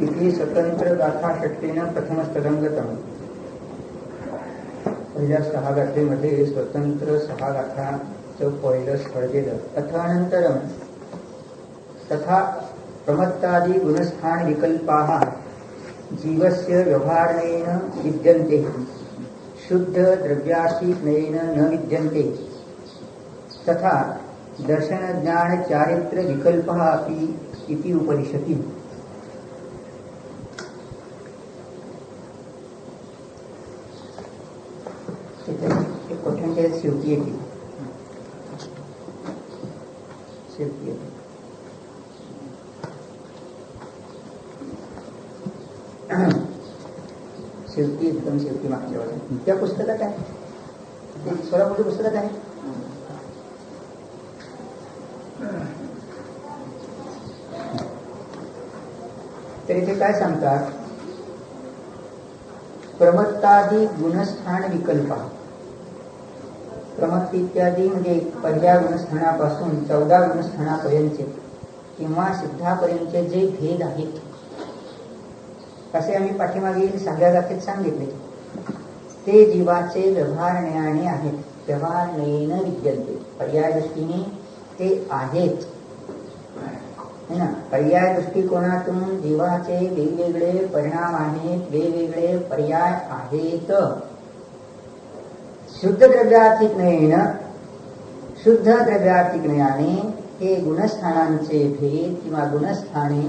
इति स्वतंत्र गाथा षट्टेन प्रथमस्तदंगतम. पहिल्या 6 गाथेमध्ये स्वतंत्र 6 गाथांचं पहिलं स्थळ गेलं. अथानंतरम तथा प्रमत्तादि गुणस्थान विकल्पाः जीवस्य व्यवहारेण विद्यन्ते, शुद्ध द्रव्याशीनेन न विद्यन्ते, तथा दर्शन ज्ञान चारित्र विकल्पः अपि इति उपदिशति. एक कोठ्यांच्या शेवटी येते शेवटी एकदम शेवटी मागच्या वेळेला त्या पुस्तकात आहे, ते सोलापूरच्या पुस्तकात आहे. तर इथे काय सांगतात, प्रमत्तादि गुणस्थान विकल्प. प्रमत्त इत्यादी म्हणजे पहिल्या गुणस्थानापासून 14 गुणस्थानापर्यंतचे किंवा सिद्धापर्यंतचे जे भेद आहेत, असे आम्ही पाठीमागील 6व्या गाथेत सांगितले. ते जीवाचे व्यवहारण्याने आहेत. व्यवहारण्यान विद्यन्ते, पर्याय दृष्टीने ते आहेत है ना. पर्याय दृष्टिकोनातून जीवाचे वेगवेगळे परिणाम आहेत, वेगवेगळे पर्याय आहेत. शुद्ध द्रव्यातिज्ञाने हे गुणस्थानांचे भेद किंवा गुणस्थाने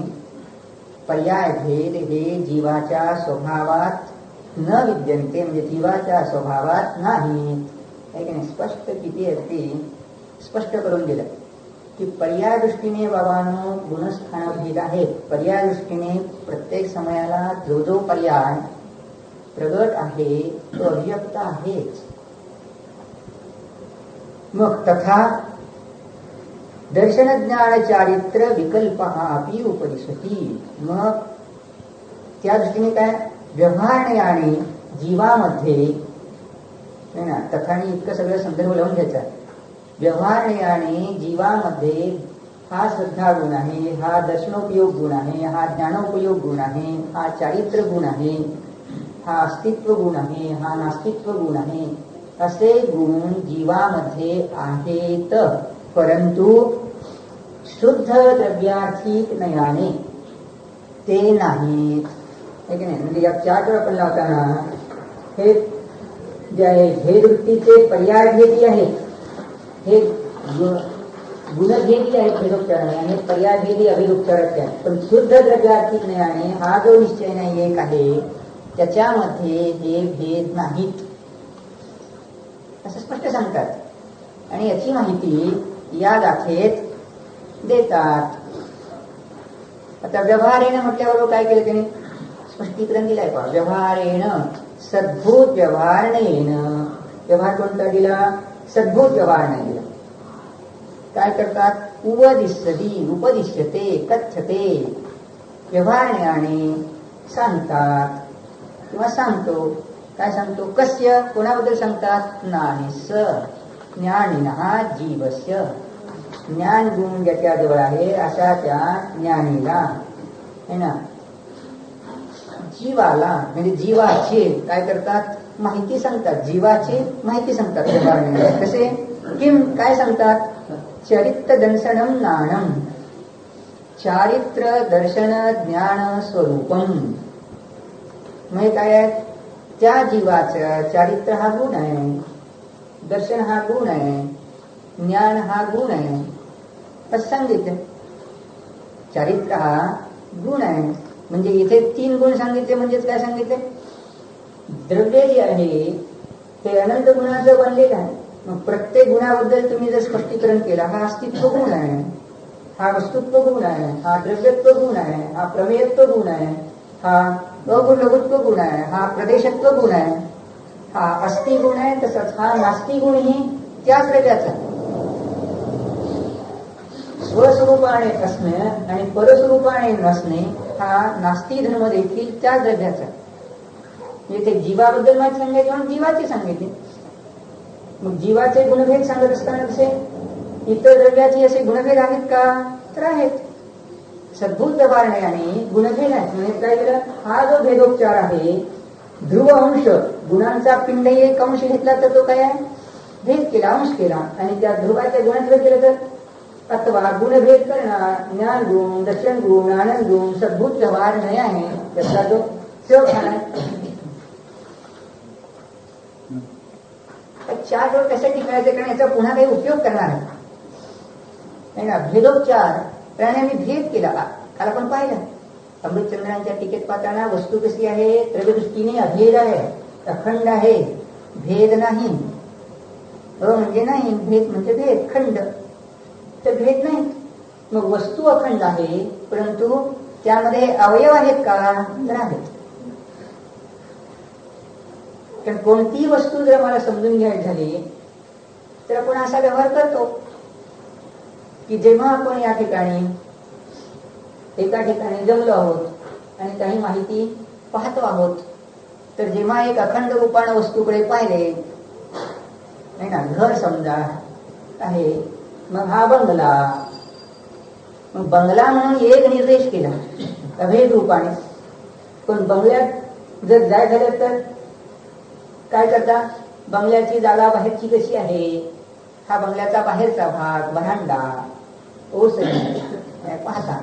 पर्याय भेद हे जीवाच्या स्वभावात न विद्यन्ते, म्हणजे जीवाच्या स्वभावात नाहीत. स्पष्ट किती आहे ते स्पष्ट करून दिलं की पर्याय दृष्टीने बाबांनो गुणस्थान भेद आहेत. पर्याय दृष्टीने प्रत्येक समयाला जो जो पर्याय प्रगट आहे तो अभिव्यक्त आहेच. मग तथा दर्शन ज्ञान चारित्र विकल्प अपि उपदिशति. मग त्या दृष्टीने काय व्यवहारण्याने जीवामध्ये है ना, तथाने इतकं सगळं संदर्भ लावून घ्यायचा. व्यवहारण्याने जीवामध्ये हा श्रद्धा गुण आहे, हा दर्शनोपयोग गुण आहे, हा ज्ञानोपयोग गुण आहे, हा चारित्र गुण आहे, हा अस्तित्व गुण आहे, हा नास्तित्व गुण आहे, असे गुण जीवामध्ये आहेत. परंतु शुद्ध द्रव्यार्थीज्ञाने ते नाहीत. म्हणजे या चार्ट आपण लावताना हे जे आहे भेदवृत्तीचे पर्याय भेदी आहेत, हे गुणभेदी आहेत भेदोपचाराने, आणि पर्याय भेदी अभिरुपचाराचे आहेत. पण शुद्ध द्रव्यार्थीज्ञाने हा जो निश्चय नाही एक आहे, त्याच्यामध्ये हे भेद नाहीत असं स्पष्ट सांगतात. आणि याची माहिती या गाथेत देतात. आता व्यवहारेण म्हटल्याबरोबर काय केलं त्याने स्पष्टीकरण दिलंय. पहा, व्यवहारेण सद्भूत व्यवहारणेन. व्यवहार कोणता दिला? सद्भूत व्यवहार नाही दिला. काय करतात? उपदिश्यते कथ्यते. व्यवहारण्याने सांगतात किंवा सांगतो. काय सांगतो? कस्य, कोणाबद्दल सांगतात? ज्ञानिस, ज्ञानिनः जीवस्य. ज्ञान गुण ज्याच्याजवळ आहे अशा त्या ज्ञानीला है ना, जीवाला म्हणजे जीवाची काय करतात? माहिती सांगतात. जीवाची माहिती सांगतात. कसे? किम, काय सांगतात? चरित्र दर्शनम ज्ञानम. चारित्र दर्शन ज्ञान स्वरूपम. म्हणजे काय आहे? त्या जीवाचं चारित्र हा गुण आहे, दर्शन हा गुण आहे, ज्ञान हा गुण आहे असं सांगितलं. चारित्र हा गुण आहे म्हणजे इथे 3 गुण सांगितले. म्हणजेच काय सांगितले? द्रव्य जे आहे ते अनंत गुणाचं बनलेलं आहे. मग प्रत्येक गुणाबद्दल तुम्ही जर स्पष्टीकरण केलं, हा अस्तित्व गुण आहे, हा वस्तुत्व गुण आहे, हा द्रव्यत्व गुण आहे, हा प्रमेयत्व गुण आहे, हा अगुण लघुत्व गुण आहे, हा प्रदेशत्व गुण आहे, हा अस्ति गुण आहे, तसंच हा नास्ति गुण ही त्याच द्रव्याचा. स्वस्वरूपाने असणे आणि परस्वरूपाने नसणे हा नास्ति धर्म देखील त्याच द्रव्याचा. म्हणजे ते जीवाबद्दल माहिती सांगायची म्हणून जीवाची सांगितली. मग जीवाचे गुणभेद सांगत असताना कसे इतर द्रव्याचे असे गुणभेद आहेत का? तर आहेत. सद्भूत व्यवहारण्याने गुणभेद आहे. म्हणजे काय केलं, हा जो भेदोपचार आहे, ध्रुव अंश गुणांचा पिंड एक अंश घेतला तर तो काय आहे, भेद केला, अंश केला. आणि त्या ध्रुवाच्या गुणांचं केलं तर अथवा गुणभेद करणार ज्ञान गुण, दर्शन गुण, आनंद गुण, सद्भूत व्यवहार नय आहे त्याचा जो आहे. चार डोळ कशासाठी करायचे, कारण याचा पुन्हा काही उपयोग करणार आहे ना. भेदोपचार प्राण्याने भेद केला. काल आपण पाहिलं अमृतचंद्रांच्या टीकेत पाहताना वस्तू कशी आहे, द्रव्यदृष्टीने अभेद आहे, अखंड आहे, भेद नाही. म्हणजे नाही, भेद म्हणजे भेद, खंड तर भेद नाही. मग वस्तू अखंड आहे, परंतु त्यामध्ये अवयव आहेत का, तर आहेत. कारण कोणतीही वस्तू जर मला समजून घ्यायची झाली तर आपण असा व्यवहार करतो की जेव्हा आपण या ठिकाणी एका ठिकाणी जमलो आहोत आणि काही माहिती पाहतो आहोत, तर जेव्हा एक अखंड रूपानं वस्तूकडे पाहिले नाही ना, घर समजा आहे, मग हा बंगला, मग बंगला म्हणून एक निर्देश केला अभेद रूपाने. पण बंगल्यात जर जाय झालं तर काय करता, बंगल्याची जागा बाहेरची कशी आहे, हा बंगल्याचा बाहेरचा भाग, व्हरांडा, ओसरी पाहता.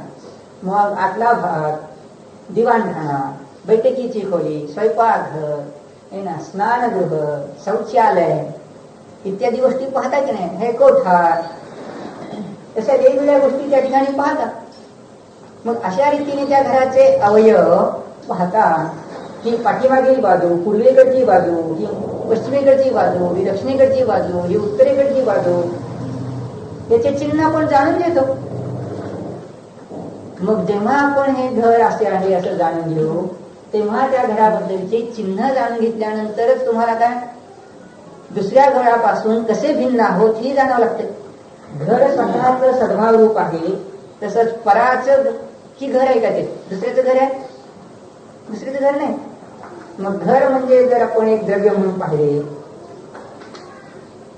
मग आतला भाग, दिवाणखाना, बैठकीची खोली, स्वयंपाकघर आहे ना, स्नानगृह, शौचालय इत्यादी गोष्टी पाहता की नाही, हे कोठार, अशा वेगवेगळ्या गोष्टी त्या ठिकाणी पाहता. मग अशा रीतीने त्या घराचे अवयव पाहता की पाठीमागील बाजू, पूर्वेकडची बाजू, ही पश्चिमेकडची बाजू, ही दक्षिणेकडची बाजू, ही उत्तरेकडची बाजू, याचे चिन्ह आपण जाणून घेतो. मग जेव्हा आपण हे घर असे आहे असं जाणून घेऊ, तेव्हा त्या घराबद्दलचे चिन्ह जाणून घेतल्यानंतरच तुम्हाला काय दुसऱ्या घरापासून कसे भिन्न आहोत हे जाणावं लागते. घर स्वतःच सद्भाव रूप आहे, तसंच पराचं की घर आहे का, ते दुसऱ्याचं घर आहे, दुसऱ्याचं घर नाही. मग घर म्हणजे जर आपण एक द्रव्य म्हणून पाहिले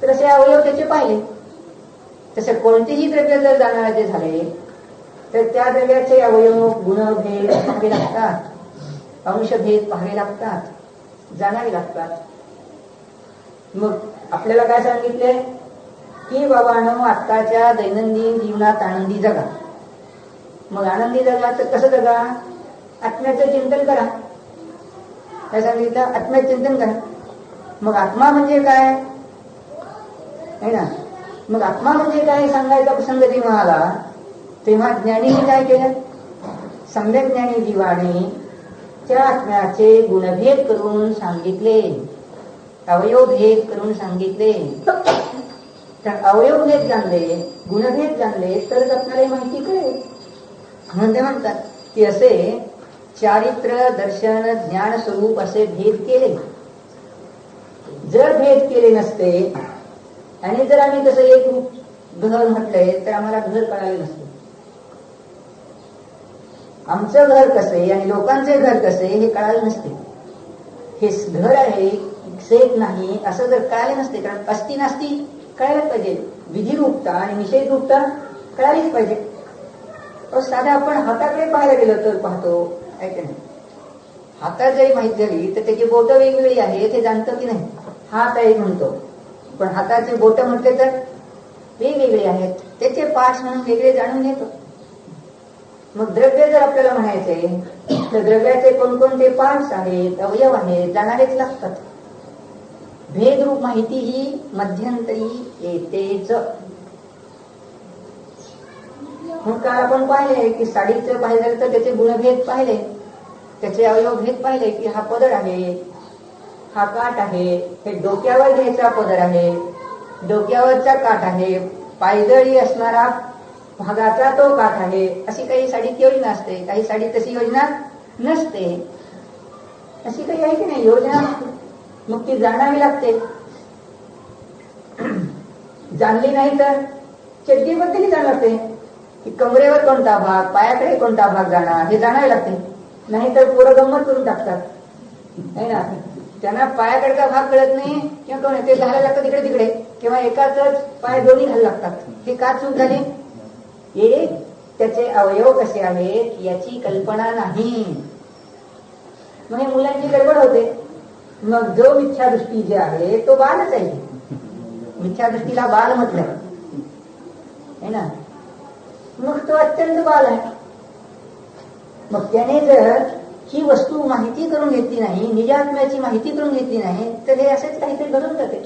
तर असे अवयव त्याचे पाहिले. तसे कोणतेही द्रव्य जर जाणारे झाले तर त्या द्रव्याचे अवयव गुणभेद पाहावे लागतात, अंशभेद पाहावे लागतात, जाणावे लागतात. मग आपल्याला काय सांगितले की बाबांनो, आत्ताच्या दैनंदिन जीवनात आनंदी जगा. मग आनंदी जगा तर कसं जगा, आत्म्याचं चिंतन करा. काय सांगितलं, आत्म्याचं चिंतन करा. मग आत्मा म्हणजे काय आहे ना, मग आत्मा म्हणजे काय सांगायचा प्रसंग जेव्हा आला, तेव्हा ज्ञानीने काय केलं, सम्यक ज्ञानी जीवाने त्या आत्म्याचे गुणभेद करून सांगितले, अवयवभेद करून सांगितले. तर अवयवभेद जाणले, गुणभेद जाणले तरच आपल्याला माहिती कळेल. म्हणते म्हणतात की असे चारित्र, दर्शन, ज्ञान स्वरूप असे भेद केले. जर भेद केले नसते आणि जर आम्ही तसं एक रूप घर म्हटलंय तर आम्हाला घर कळाले नसते. आमचं घर कसे आणि लोकांचे घर कसे हे कळाले नसते. हे घर आहे सेट नाही असं जर कळाले नसते, कारण अस्ती नास्ती कळायलाच पाहिजे, विधी रूपता आणि निषेध रूपता कळालीच पाहिजे. साधा आपण हाताकडे पाहायला गेलं तर पाहतो ऐक नाही, हातात जरी माहित झाली तर त्याची बोटं वेगवेगळी आहेत हे जाणतं की नाही. हात आहे म्हणतो, पण हाताची बोटं म्हटले तर वेगवेगळे आहेत, त्याचे पार्ट्स म्हणून वेगळे जाणून घेतो. मग द्रव्य जर आपल्याला म्हणायचे तर द्रव्याचे कोणकोणते पार्ट्स आहेत, अवयव आहेत, जाणारेच लागतात. भेदरूप माहिती ही मध्यंतरी येतेच. मग काल आपण पाहिले की साडीचं पाहिलं तर त्याचे गुणभेद पाहिले, त्याचे अवयव भेद पाहिले की हा पदर आहे, हा काठ आहे, हे डोक्यावर घ्यायचा पदर आहे, डोक्यावरचा काठ आहे, पायदळी असणारा भागाचा तो काठ आहे. अशी काही साडीत योजना असते, काही साडीत तशी योजना नसते. अशी काही आहे की नाही योजना, मग ती जाणावी लागते. जाणली नाही तर चड्डीबद्दलही जाणं लागते की कमरेवर कोणता भाग, पायाकडे कोणता भाग जाणार हे जाणावे लागते. नाहीतर पोरं गंमत करून टाकतात है ना, त्यांना पायाकडचा भाग कळत नाही किंवा कोण ते घालायला लागतं तिकडे तिकडे, किंवा एकाच पाय दोन्ही घालायला लागतात. हे का चूक झाली, हे त्याचे अवयव कसे आहेत याची कल्पना नाही. मग हे मुलांची गडबड होते. मग जो मिथ्यादृष्टी जे आहे तो बालच आहे. मिथ्यादृष्टीला बाल म्हटलंय है ना. मग तो अत्यंत बाल आहे. मग त्याने जर ही वस्तू माहिती करून घेतली नाही, निजात्म्याची माहिती करून घेतली नाही, तर हे असेच काहीतरी घडून जाते.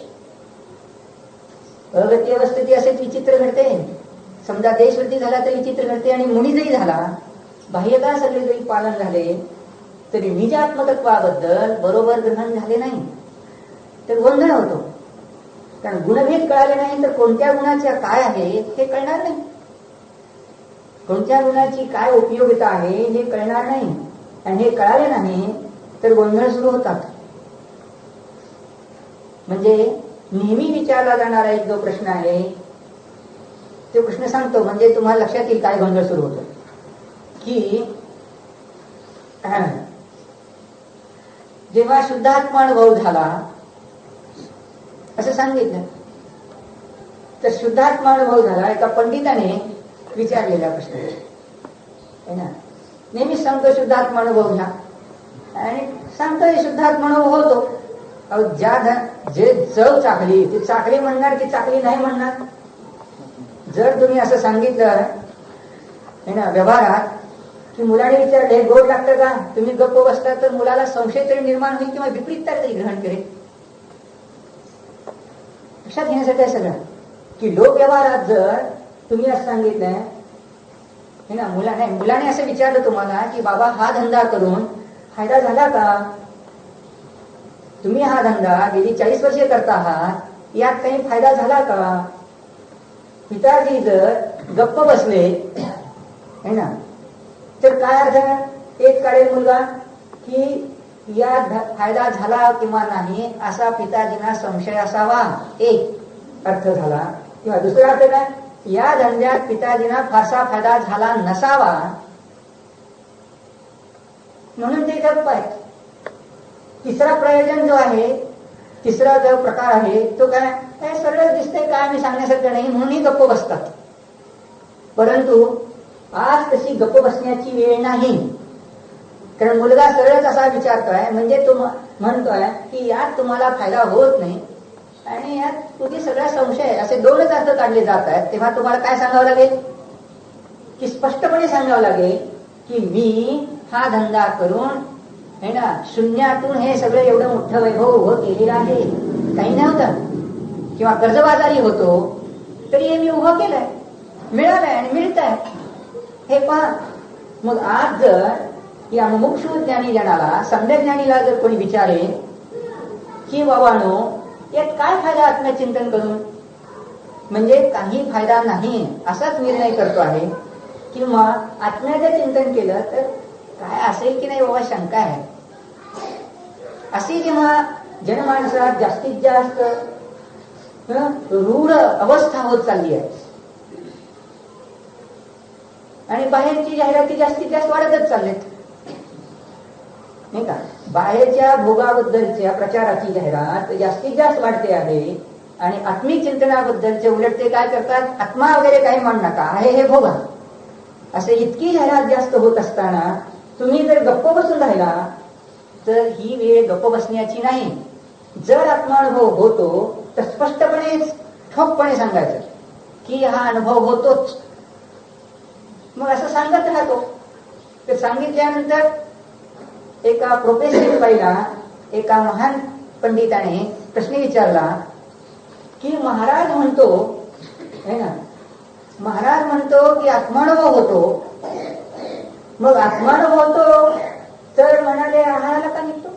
अगत्य अवस्थेती असेच विचित्र घडते. समजा देशवृत्ती झाला तर विचित्र घडते, आणि मुनी जरी झाला, बाह्यता सगळे जरी पालन झाले, तरी निजात्मकत्वाबद्दल बरोबर ग्रहण झाले नाही तर गोंधळ होतो. कारण गुणभेद कळाले नाही तर कोणत्या गुणाच्या काय आहे हे कळणार नाही. कोणत्या गुणाची काय उपयोगिता आहे हे कळणार नाही. आणि हे कळाले नाही तर गोंधळ सुरू होतात. म्हणजे नेहमी विचारला जाणारा एक जो प्रश्न आहे तो प्रश्न सांगतो, म्हणजे तुम्हाला लक्षात येईल काय गोंधळ सुरू होतो. की जेव्हा शुद्धात्मानुभव झाला असं सांगितलं, तर शुद्धात्मानुभव झाला एका पंडिताने विचारलेला प्रश्न आहे ना. नेहमीच सांगतो शुद्धात्मानुभव घ्या, आणि सांगतोय शुद्धात्मानुभव होतो. जे चव चाकली ती चाकली म्हणणार की चाकली नाही म्हणणार. जर तुम्ही असं सांगितलं आहे ना व्यवहारात की मुलाने विचारले गोड लागतं का, तुम्ही गप्प बसता, तर मुलाला संशय तरी निर्माण होईल किंवा विपरीत तरी ग्रहण करेल. लक्षात घेण्यासाठी आहे सगळं की लोकव्यवहारात जर तुम्ही असं सांगितलंय हे ना, मुलाने असं विचारलं तुम्हाला की बाबा हा धंदा करून फायदा झाला का, तुम्ही हा धंदा गेली 40 वर्षे करता आहात, यात काही फायदा झाला का. पिताजी जर गप्प बसले है ना, तर काय अर्थ. एक काढेल मुलगा की यात फायदा झाला किंवा नाही असा पिताजींना संशय असावा, एक अर्थ झाला. किंवा दुसरा अर्थ काय, या धंद्यात पिताजींना फारसा फायदा झाला नसावा म्हणून ते गप्प आहे. तिसरा प्रयोजन जो आहे, तिसरा जो प्रकार आहे तो काय, सरळ दिसतंय काय मी सांगण्यासारखं नाही म्हणूनही गप्प बसतात. परंतु आज तशी गप्प बसण्याची वेळ नाही. कारण मुलगा सरळच असा विचारतोय, म्हणजे तो म्हणतोय की यात तुम्हाला फायदा होत नाही आणि यात तुझी सगळा संशय, असे दोनच अर्थ काढले जात आहेत. तेव्हा तुम्हाला काय सांगावं लागेल की स्पष्टपणे सांगावं लागेल की मी हा धंदा करून है ना शून्यातून हे सगळं एवढं मोठं वैभव उभं केलेलं आहे. काही नव्हतं किंवा कर्जबाजारी होतो तरी हे मी उभं केलंय, मिळालंय आणि मिळतंय हे पहा. मग आज जर या मुमुक्षु ज्ञानी जनाला, सम्यक ज्ञानीला जर कोणी विचारे की बाबांनो यात काय फायदा आत्मचिंतन करून, म्हणजे काही फायदा नाही असाच निर्णय करतो आहे, किंवा आत्म्याचं चिंतन केलं तर काय असेल की नाही बाबा शंका आहे. अशी जेव्हा जनमानसात जास्तीत जास्त रूढ अवस्था होत चालली आहे आणि बाहेरची जाहिराती जास्तीत जास्त वाढतच चाललेत नाही का. बाहेरच्या भोगाबद्दलच्या प्रचाराची जाहिरात जास्तीत जास्त वाढते आहे आणि आत्मिक चिंतनाबद्दलचे उलट ते काय करतात, आत्मा वगैरे काही मान नका, आहे हे भोगा, असे इतकी जाहिरात जास्त होत असताना तुम्ही जर गप्प बसून राहिला तर ही वेळ गप्प बसण्याची नाही. जर आत्मानुभव होतो तर स्पष्टपणे ठोकपणे सांगायचं की हा अनुभव होतोच. मग असं सांगत राहतो. तर सांगितल्यानंतर एका प्रोफेसर बाईला एका महान पंडिताने प्रश्न विचारला की महाराज म्हणतो है ना, महाराज म्हणतो की आत्मानुभव होतो, मग आत्मानुभव होतो तर म्हणाले आहाराला का निघतो,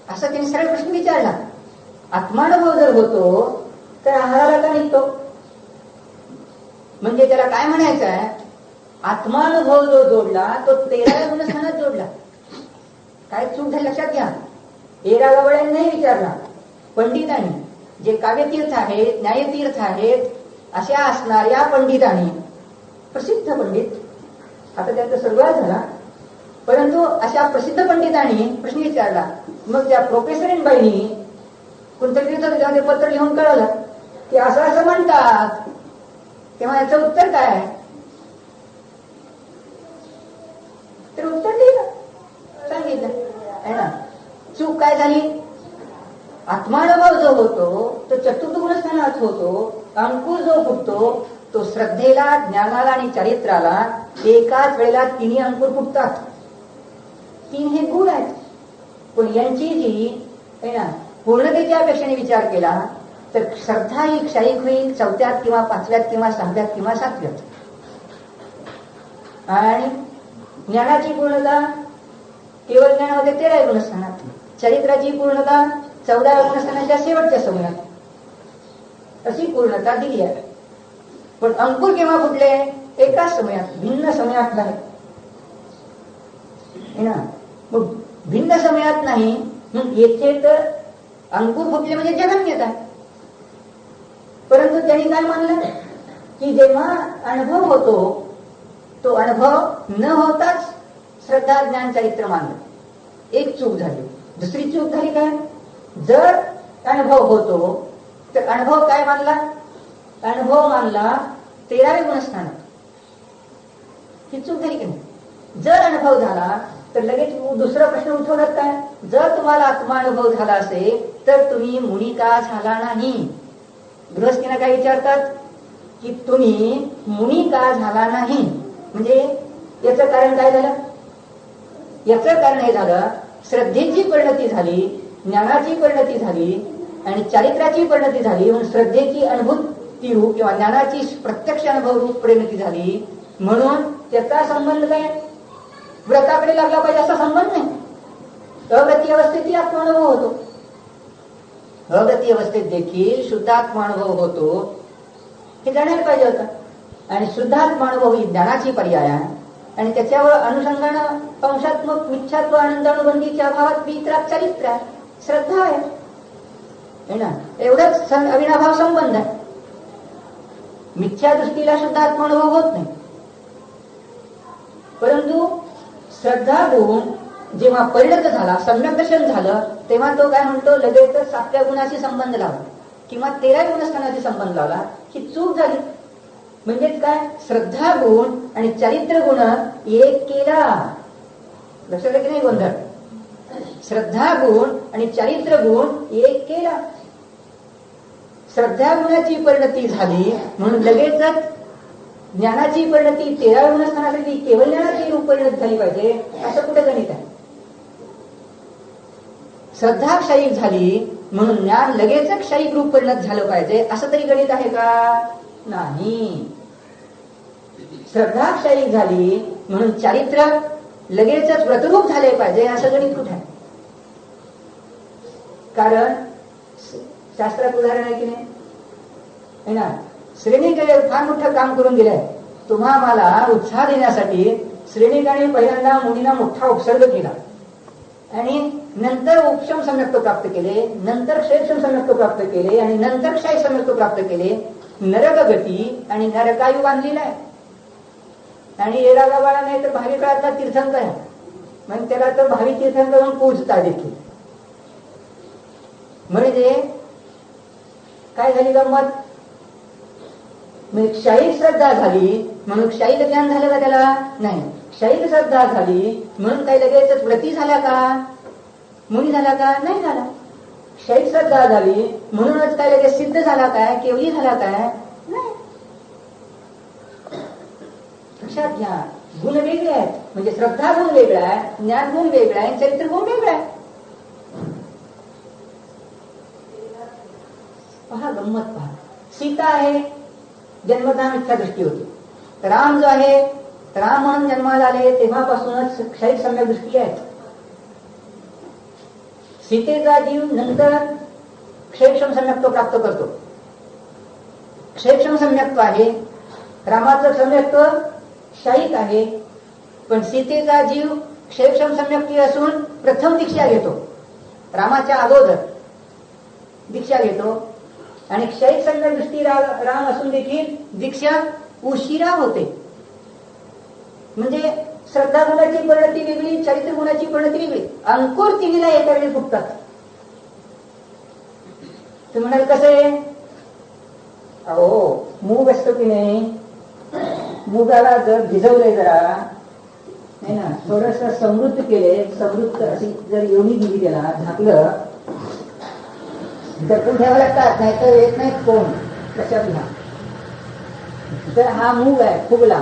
असा त्यांनी सरळ प्रश्न विचारला. आत्मानुभव जर होतो तर आहाराला का निघतो, म्हणजे त्याला काय म्हणायचं आहे, आत्मानुभव जो जोडला तो 13 गुणस्थानात जोडला. काय चूक झाली लक्षात घ्या. 13 गवळ्यांनी नाही विचारला, पंडितांनी, जे काव्यतीर्थ आहेत, न्यायतीर्थ आहेत अशा असणाऱ्या पंडितांनी, प्रसिद्ध पंडित, आता त्यांचा सर्वात झाला, परंतु अशा प्रसिद्ध पंडितांनी प्रश्न विचारला. मग त्या प्रोफेसरीन बाईनी कोणतरी पत्र लिहून कळवलं की असं असं म्हणतात, तेव्हा याचं उत्तर काय आहे? तर उत्तर दिलं, सांगितलं आहे ना. चूक काय झाली? आत्मानुभव जो होतो तो चतुर्थ गुणस्थानात होतो. अंकुर जो फुटतो तो श्रद्धेला, ज्ञानाला आणि चरित्राला एकाच वेळेला तिन्ही अंकुर फुटतात. 3 हे गुण आहेत. पण यांची जी आहे ना पूर्णतेच्या अपेक्षेने विचार केला तर श्रद्धा ही क्षयिक होईल 4थ्यात किंवा 5व्यात किंवा 6व्यात किंवा 7व्यात. आणि ज्ञानाची पूर्णता केवळ ज्ञानामध्ये 13 गुणस्थानात, चरित्राची पूर्णता 14 गुणस्थानाच्या शेवटच्या समयात, अशी पूर्णता दिली आहे. पण अंकुर केव्हा फुटले? एकाच समयात, भिन्न समयात नाही ना. मग भिन्न समयात नाही, मग येथे तर अंकुर फुटले म्हणजे जगन्यता. परंतु त्यांनी काय मानलं की जेव्हा अनुभव होतो तो अनुभव न होताच श्रद्धा, ज्ञान, चरित्र मानलं. एक चूक झाली. दुसरी चूक झाली काय? जर अनुभव होतो तर अनुभव काय मानला? अनुभव मानला 13 गुणस्थानात. ही चूक झाली की नाही? जर अनुभव झाला तर लगेच दुसरा प्रश्न उठवतात काय? जर तुम्हाला आत्मानुभव झाला असेल तर तुम्ही मुनी का झाला नाही? गृहस्थींना काय विचारतात की तुम्ही मुनी का झाला नाही? म्हणजे याचं कारण काय झालं? याचं कारण हे झालं, श्रद्धेची परिणती झाली, ज्ञानाची परिणती झाली आणि चारित्राची परिणती झाली. म्हणून श्रद्धेची अनुभूती रूप किंवा ज्ञानाची प्रत्यक्ष अनुभव रूप परिणती झाली. म्हणून त्याचा संबंध काय व्रताकडे लागला पाहिजे असा संबंध नाही. अव्रती अवस्थेतही आत्मानुभव होतो. अव्रती अवस्थेत देखील शुद्धात्मानुभव होतो हे जाणायला पाहिजे होतं. आणि शुद्धात्मानुभव ही ज्ञानाची पर्याय आहे आणि त्याच्यावर अनुषंगानं अंशात्मक मिथ्यात्व आनंदानुबंधीच्या अभावात वितराग चारित्र्य श्रद्धा आहे ना. एवढाच अविनाभाव संबंध आहे. मिथ्या दृष्टीला शुद्धात्मानुभव होत नाही. परंतु श्रद्धा गुण जेव्हा परिणत झाला, सम्यक दर्शन झालं, तेव्हा तो काय म्हणतो लगेच 7व्या गुणाशी संबंध लावला किंवा 13 गुणस्थानाशी संबंध लावला. ही चूक झाली. म्हणजेच काय? श्रद्धा गुण आणि चरित्र गुण एक केला. लक्षात की नाही गोंधळ? श्रद्धा गुण आणि चरित्र गुण एक केला. श्रद्धा गुणाची परिणती झाली म्हणून लगेचच ज्ञानाची परिणती 13 गुणस्थानासाठी केवळ ज्ञानाची रूप परिणत झाली पाहिजे असं कुठे गणित आहे? श्रद्धा क्षयिक झाली म्हणून ज्ञान लगेचच क्षयिक रूप परिणत झालं पाहिजे असं तरी गणित आहे का? नाही. श्रद्धा क्षयिक झाली म्हणून चारित्र लगेचच व्रतरूप झाले पाहिजे असं गणित कुठे आहे? कारण शास्त्रात उदाहरण आहे की नाही ना. श्रेणीकडे फार मोठं काम करून गेलंय. तुम्हा मला उत्साह देण्यासाठी श्रेणीकडे पहिल्यांदा मुलींना मोठा उपसर्ग केला आणि नंतर उपशम सम्यक्त्व प्राप्त केले, नंतर क्षेत्रम सम्यक्त्व प्राप्त केले आणि नंतर क्षय सम्यक्त्व प्राप्त केले. नरक गती आणि नरकायू बांधलेला आहे. आणि येरागा बाळा नाही तर भावी काळातला तीर्थंकर आहे. मग त्याला तर भावी तीर्थंकर म्हणून पूजता देखील. म्हणजे काय झाली गंमत? क्षयिक श्रद्धा झाली म्हणून क्षयिक ज्ञान झालं का त्याला? नाही. क्षयिक श्रद्धा झाली म्हणून काही लगेच व्रती झाला का? मुनी झाला का? नाही झाला. क्षयिक श्रद्धा झाली म्हणूनच काय लगेच सिद्ध झाला काय? केवली झाला काय? नाही. लक्षात घ्या, गुण वेगळे आहेत. म्हणजे श्रद्धा गुण वेगळा आहे, ज्ञान गुण वेगळा आहे, चरित्र गुण वेगळा आहे. पहा गंमत पहा. सीता आहे, जन्मतः मिथ्या दृष्टी होती. राम जो आहे, राम म्हणून जन्माला आले तेव्हापासूनच क्षयिक सम्यक दृष्टी आहे. सीतेचा जीव नंतर क्षेत्रम सम्यक्त्व प्राप्त करतो. क्षेत्रम सम्यक्त्व आहे. रामाचं सम्यक्त्व क्षयिक आहे. पण सीतेचा जीव क्षेत्रम सम्यक्ती असून प्रथम दीक्षा घेतो. रामाच्या अगोदर दीक्षा घेतो आणि क्षयिक सम्यक दृष्टी राम असून देखील दीक्षा उशिरा होते. म्हणजे श्रद्धा गुणाची परिणती वेगळी, चरित्र गुणाची परिणती वेगळी. अंकुर तिन्हीला एका वेळी फुटतात. तुम्ही म्हणाल कसं आहे? अहो मूग असतो की नाही, मुगाला जर भिजवलंय जरा नाही ना, थोडस समृद्ध केले, समृद्ध अशी जर योनी दिली त्याला, झाकलं जपून ठेवावं लागतात, नाही तर येत नाही कोण कशा घ्या. तर हा मूग आहे फुगला,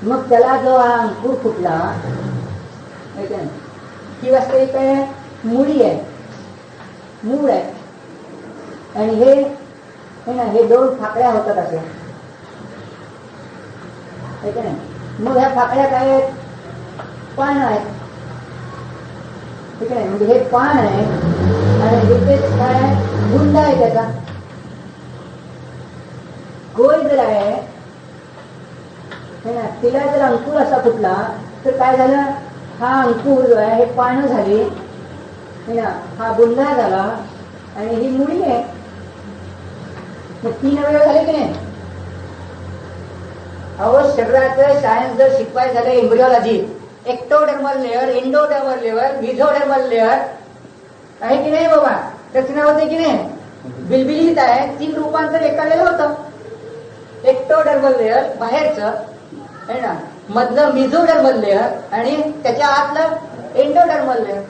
मग त्याला जो हा अंकुर फुटला ही वास्तविक आहे, मुळी आहे, मूळ आहे. आणि हे ना, हे दोन फाकड्या होतात असे, नाही. मग ह्या फाकड्या काय आहेत, पान आहेत, ठीक आहे. म्हणजे हे पान आहे आणि इथेच काय गुंड आहे त्याचा, गोल जर आहे ना, तिला जर अंकुर असा फुटला तर काय झालं, हा अंकुर जो आहे हे पानं झाली ना, हा बुंदा झाला आणि ही मुळी आहे. मग 3 अवयव झाले की नाही. अहो शरीराचं सायन्स जर शिकवायचं झालं, embryology, ectodermal layer, endodermal layer, mesodermal layer आहे की नाही बाबा, रचना होते की नाही, बिलबिलीत आहे. 3 रूपांतर एकालेलं होतं. एक्टोडर्मल लेअर बाहेरचं आहे ना, मधलं मिझोडर्मल लेअर आणि त्याच्या आतलं एंडोडर्मल लेअर.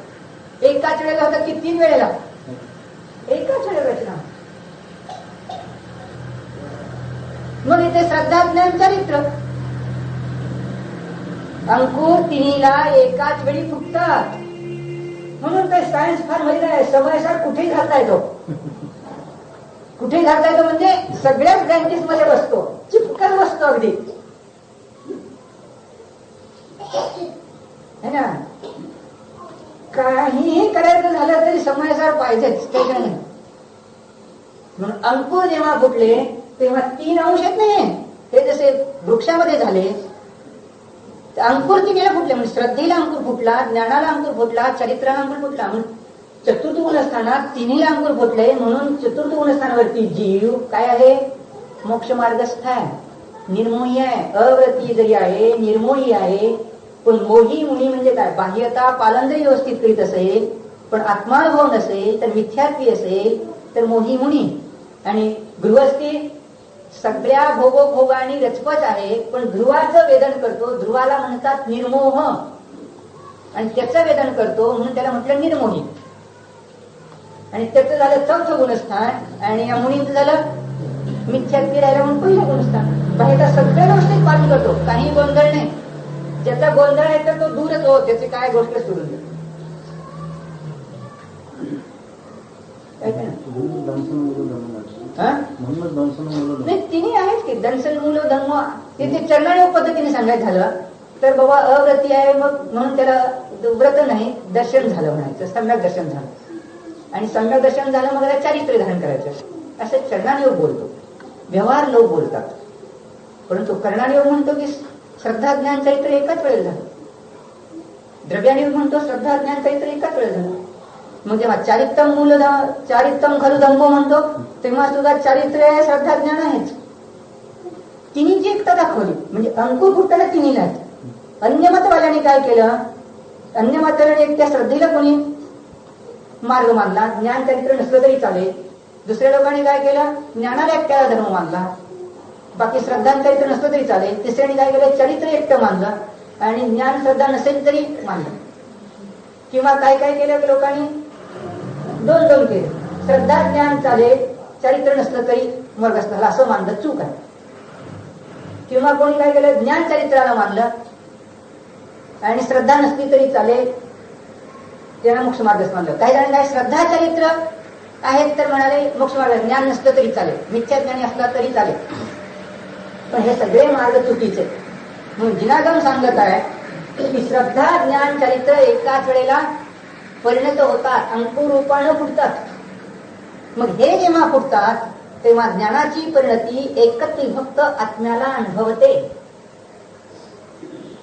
एकाच वेळेला होतं की 3 वेळेला, एकाच वेळेला रचना. मग इथे श्रद्धा, ज्ञान, चरित्र, अंकुर तिन्हीला एकाच वेळी फुटतात. म्हणून ते सायन्स फार माहिती आहे, समयसार कुठेही घालता येतो. कुठेही घालता येतो म्हणजे सगळ्याच ब्रँचेस मध्ये बसतो, चिपकन बसतो अगदी, है ना. काहीही करायचं झालं तरी समयसार पाहिजेच, काही नाही. म्हणून अंकुर जेव्हा फुटले तेव्हा 3 अंश आहेत नाही, हे जसे वृक्षामध्ये झाले. अंकुर 3 वेळा फुटले, म्हणजे श्रद्धेला अंकुर फुटला, ज्ञानाला अंकुर फुटला, चरित्राला अंकुर फुटला. म्हणून चतुर्थ गुणस्थानात 3ही अंकुर फुटले. म्हणून चतुर्थ गुणस्थानावरती जीव काय आहे, मोक्ष मार्गस्थ आहे, निर्मोही आहे. अव्रती जरी आहे, निर्मोही आहे, पण मोही मुनी म्हणजे काय, बाह्यता पालन जरी व्यवस्थित करीत असेल पण आत्मानुभव नसेल तर मिथ्यात्वी असेल तर मोही मुनी. आणि गृहस्थी सगळ्या भोगोभोगाने रचपच आहे, पण ध्रुवाचं वेदन करतो, ध्रुवाला म्हणतात निर्मोह, आणि त्याचं वेदन करतो म्हणून त्याला म्हटलं निर्मोही. आणि त्याचं झालं चौथं गुणस्थान, आणि या मुनींचं झालं मिथ्यात्वी राहिलं म्हणून पहिलं गुणस्थान. बाहेरचा सगळ्या गोष्टी पालन करतो, काही गोंधळ नाही. ज्याचा गोंधळ आहे तर तो दूरच हो, त्याची काय गोष्ट सोडून दे. नाही, तिन्ही आहेत की दंसन मूल धर्म. तिथे चरणायोग पद्धतीने सांगायचं झालं तर बाबा अव्रती आहे, मग म्हणून त्याला व्रत नाही, दर्शन झालं म्हणायचं, सम्यक दर्शन झालं. आणि सम्यक दर्शन झालं मग त्याला चारित्र्य धारण करायचं, असं चरणायोग बोलतो. व्यवहार लोक बोलतात, परंतु कर्णायोग म्हणतो की श्रद्धा, ज्ञान, चरित्र एकाच वेळेला झालं. द्रव्यायोग म्हणतो श्रद्धा, ज्ञान, चरित्र एकाच वेळेला झालं. मग जेव्हा चारित्तम मूल चारित्तम खलु धम्मो म्हणतो तेव्हा सुद्धा चारित्र्य आहे, श्रद्धा, ज्ञान आहेच. तिन्हीची एकता दाखवली, म्हणजे अंकुर फुटताना तिन्हीला आहेत. अन्यमतवाल्याने काय केलं, अन्यमतवाल्याने एक त्या श्रद्धेला कोणी मार्ग मानला, ज्ञान चरित्र नसलं तरी चालेल. दुसऱ्या लोकांनी काय केलं, ज्ञानाला एकट्याला धर्म मानला, बाकी श्रद्धा चरित्र नसलं तरी चालेल. तिसऱ्याने काय केलं, चरित्र एकटं मानलं आणि ज्ञान श्रद्धा नसेल तरी मानलं. किंवा काय काय केलं लोकांनी, 2 केले, श्रद्धा ज्ञान चालेल, चरित्र नसलं तरी मार्गस्थ झाला असं मानलं, चूक आहे. किंवा कोणी काय केलं, ज्ञान चरित्राला मानलं आणि श्रद्धा नसली तरी चालेल, त्यांना मोक्ष मार्गस्थ मानलं. काही जण काय श्रद्धा चरित्र आहेत तर म्हणाले मोक्ष मार्ग, ज्ञान नसलं तरी चालेल, मिथ्या ज्ञानी असला तरी चालेल. पण हे सगळे मार्ग चुकीचे. म्हणून जिनागम सांगत आहे की श्रद्धा, ज्ञान, चरित्र एकाच वेळेला परिणत होतात, अंकुर रूपानं फुटतात. मग हे जेव्हा फुटतात तेव्हा ज्ञानाची परिणती एकत्व विभक्त आत्म्याला अनुभवते.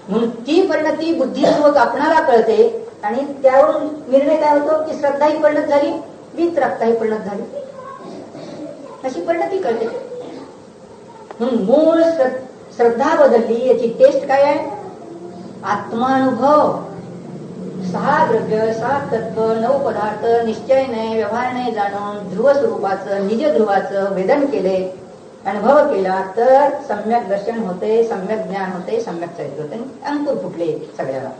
म्हणून ती परिणती बुद्धिपूर्वक आपणाला कळते आणि त्यावरून निर्णय काय होतो की श्रद्धा ही परिणत झाली, वितरक्ता ही परिणत झाली, अशी परिणती कळते. म्हणून मूळ श्रद्धा बदलली, याची टेस्ट काय आहे, आत्मानुभव. 6 द्रव्य 7 तत्व 9 पदार्थ निश्चयने व्यवहारने जाणून ध्रुव स्वरूपाचं निज ध्रुवाचं वेदन केले, अनुभव केला तर सम्यक दर्शन होते, सम्यक ज्ञान होते, सम्यक चरित्र होते, अंकुर फुटले सगळ्याला.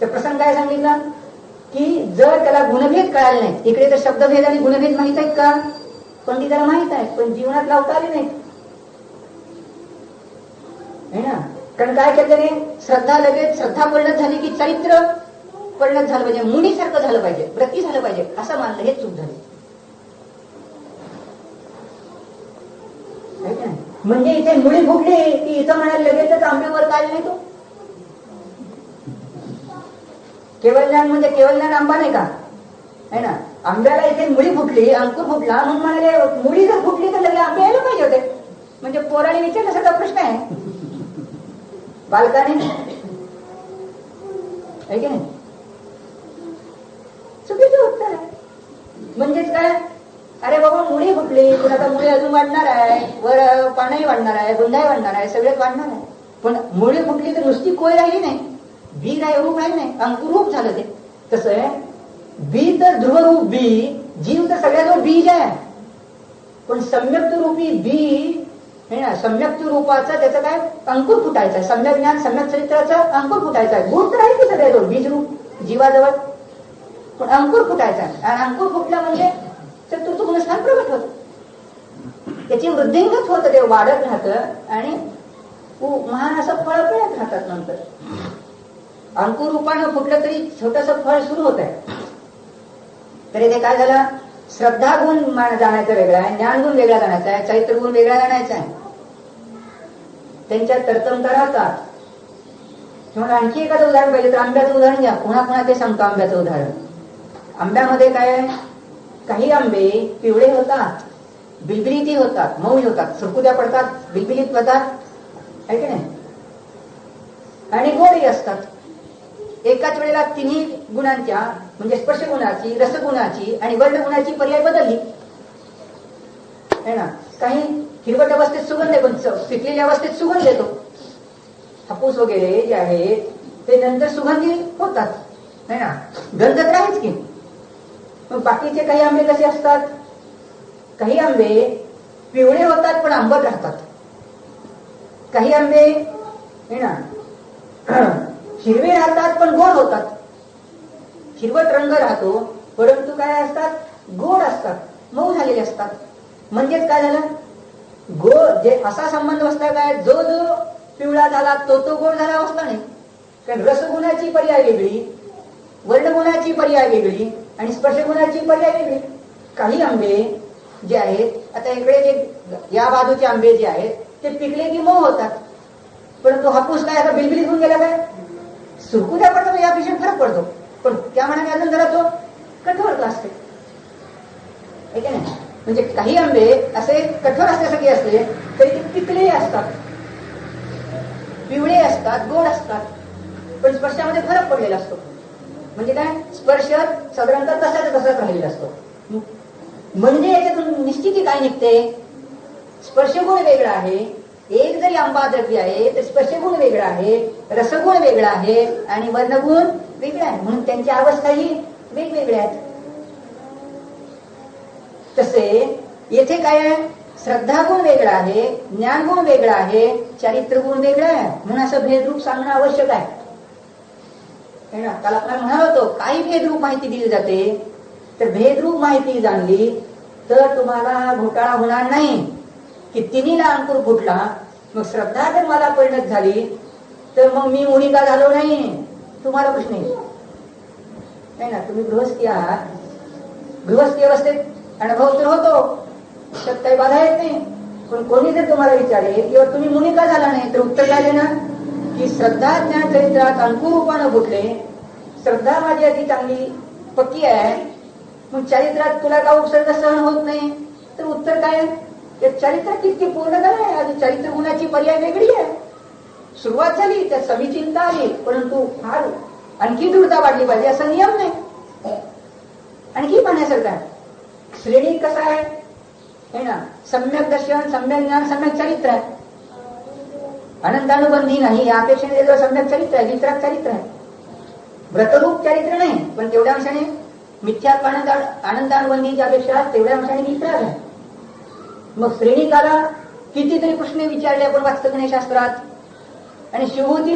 तर प्रसंग काय सांगितला की जर त्याला गुणभेद कळाले नाहीत, इकडे तर शब्दभेद आणि गुणभेद माहित आहेत का, पण ती त्याला माहित आहेत पण जीवनात लावता आले नाहीत है ना. कारण काय केलं त्याने, श्रद्धा लगेच श्रद्धा परिणत झाली की चरित्र परिणत झालं पाहिजे, मुनीसारखं झालं पाहिजे, व्रती झालं पाहिजे असं मानलं, हे चूक झाली. म्हणजे इथे मुळी फुटली की इथं म्हणायला लगेचच आंब्यावर काय नाही तो. केवळ ज्ञान म्हणजे केवळ ज्ञान आंबा नाही का, है ना. आंब्याला इथे मुळी फुटली, अंकुर फुटला म्हणून म्हणाले मुळी जर फुटली तर लगेच आंबे यायला पाहिजे होते. म्हणजे पोराने विचारण्यासारखा प्रश्न आहे बालकाने, आहे की नाही. चुकीचं उत्तर आहे. म्हणजेच काय, अरे बाबा मुळी फुटली पण आता मुळी अजून वाढणार आहे, वर पानही वाढणार आहे, बुंदाही वाढणार आहे, सगळेच वाढणार आहे. पण मुळी फुटली तर नुसती कोय राहिली नाही, बी रूप राहिली नाही, अंकुरूप झालं ते. कसं आहे, बी तर ध्रुवरूप बी, जीव तर सगळ्याजवळ बीज आहे, पण सम्यक्त रूपी बी है ना, सम्यक्त रूपाचं त्याचं काय अंकुर फुटायचं आहे, सम्यक ज्ञान सम्यक चरित्राचं अंकुर फुटायचं आहे. गुण तर आहे की सगळ्याजवळ बीज रूप जीवाजवळ, पण अंकुर फुटायचा आहे. आणि अंकुर फुटला म्हणजे चतुर्थ गुणस्थान प्रगट होत, त्याची वृद्धिंगत होतं, ते वाढत राहतं आणि महान असं फळ मिळत राहतात. नंतर अंकुर रूपानं फुटलं तरी छोटस फळ सुरू होत आहे. तरी ते काय झालं, श्रद्धा गुण जाण्याचा वेगळा आहे, ज्ञान गुण वेगळा जाण्याचा आहे, चैत्र गुण वेगळा जाण्याचा आहे. त्यांच्यात तरतमता राहतात. तुम्हाला आणखी एखादं उदाहरण पाहिजे तर आंब्याचं उदाहरण घ्या. पुन्हा ते सांगतो आंब्याचं उदाहरण. आंब्यामध्ये काय आहे, काही आंबे पिवळे होतात, बिलबिलीती होतात, मऊ होतात, सुरकुत्या पडतात, बिलबिलीत पडतात, आहे की नाही, आणि गोडी असतात. एकाच वेळेला तिन्ही गुणांच्या म्हणजे स्पर्श गुणाची, रसगुणाची आणि वर्णगुणाची पर्याय बदलली है ना. काही हिरवट अवस्थेत सुगंध आहे पण पिकलेल्या अवस्थेत सुगंध येतो. हापूस वगैरे जे आहेत ते नंतर सुगंधी होतात है ना, गंध तर आहेच की. मग बाकीचे काही आंबे कसे असतात, काही आंबे पिवळे होतात पण आंबट राहतात, काही आंबे है ना हिरवे राहतात पण गोड होतात. हिरवट रंग राहतो परंतु काय असतात, गोड असतात, मऊ झालेले असतात. म्हणजेच काय झालं, गोड जे असा संबंध असता काय, जो जो पिवळा झाला तो गोड झाला अवस्था नाही. कारण रसगुणाची पर्याय वेगळी, वर्णगुणाची पर्याय वेगळी आणि स्पर्शगुणाची पर्याय वेगळी. काही आंबे जे आहेत, आता इकडे जे या बाजूचे आंबे जे आहेत ते पिकले की मऊ होतात, परंतु हापूस काय आता बिलबिलीत होऊन गेला काय, सुरकुत्या पडतो, यापेक्षा फरक पडतो. पण त्या मनाने अजून जरा तो कठोर असते, आहे की नाही. म्हणजे काही आंबे असे कठोर असल्यासारखे असले तरी ते पिकले असतात, पिवळे असतात, गोड असतात, पण स्पर्शामध्ये फरक पडलेला असतो. म्हणजे काय, स्पर्श साधारणतः तसाच राहिलेला असतो. म्हणजे याच्यातून निश्चिती काय निघते, स्पर्शगुण वेगळा आहे. एक जरी आंबा द्रव्य आहे तर स्पर्शगुण वेगळा आहे, रसगुण वेगळा आहे आणि वर्णगुण वेगळा आहे, म्हणून त्यांच्या अवस्थाही वेगवेगळ्या आहेत. तसे येथे काय आहे, श्रद्धागुण वेगळा आहे, ज्ञानगुण वेगळा आहे, चारित्र्यगुण वेगळा आहे, म्हणून असं भेदरूप सांगणं आवश्यक आहे ना. त्याला आपण म्हणालो काही भेदरूप माहिती दिली जाते, तर भेदरूप माहिती जाणली तर तुम्हाला घोटाळा होणार नाही की तिन्हीला अंकुर फुटला. मग श्रद्धा जर मला परिणत झाली तर मग मी मुनी का झालो नाही, तुम्हाला प्रश्न आहे ना. तुम्ही गृहस्थी आहात, गृहस्थी अवस्थेत अनुभव तर होतो, त्यात काही बाधा येत नाही. पण कोणी जर तुम्हाला विचारेल किंवा तुम्ही मुनी का झाला नाही, तर उत्तर काय देणार की श्रद्धा ज्ञान चरित्रात अंकुर रूपानं फुटले, श्रद्धा माझी अति चांगली पक्की आहे, मग चरित्रात तुला का उपसर्ग सहन होत नाही. तर उत्तर काय, चरित्र किती पूर्ण आहे, अजून चरित्र गुणाची पर्याय वेगळी आहे. सुरुवात झाली त्यात समीचिंता आली, परंतु फार आणखी दृढता वाढली पाहिजे असा नियम नाही. आणखी पाहण्यासारखं आहे. श्रेणी कसा आहे ना, सम्यक दर्शन, सम्यक ज्ञान, सम्यक चरित्र आहे, अनंतानुबंधी नाही. या अपेक्षेने सम्यक चरित्र आहे, वितराग चरित्र आहे. व्रतरूप चारित्र्य नाही, पण तेवढ्या अंशाने मिथ्यात्व आनंदानुबंधीच्या अपेक्षा तेवढ्या अंशाने विश्राग आहे. मग श्रेणिकाला कितीतरी प्रश्न विचारले आपण वाचतो शास्त्रात. आणि शिवभूती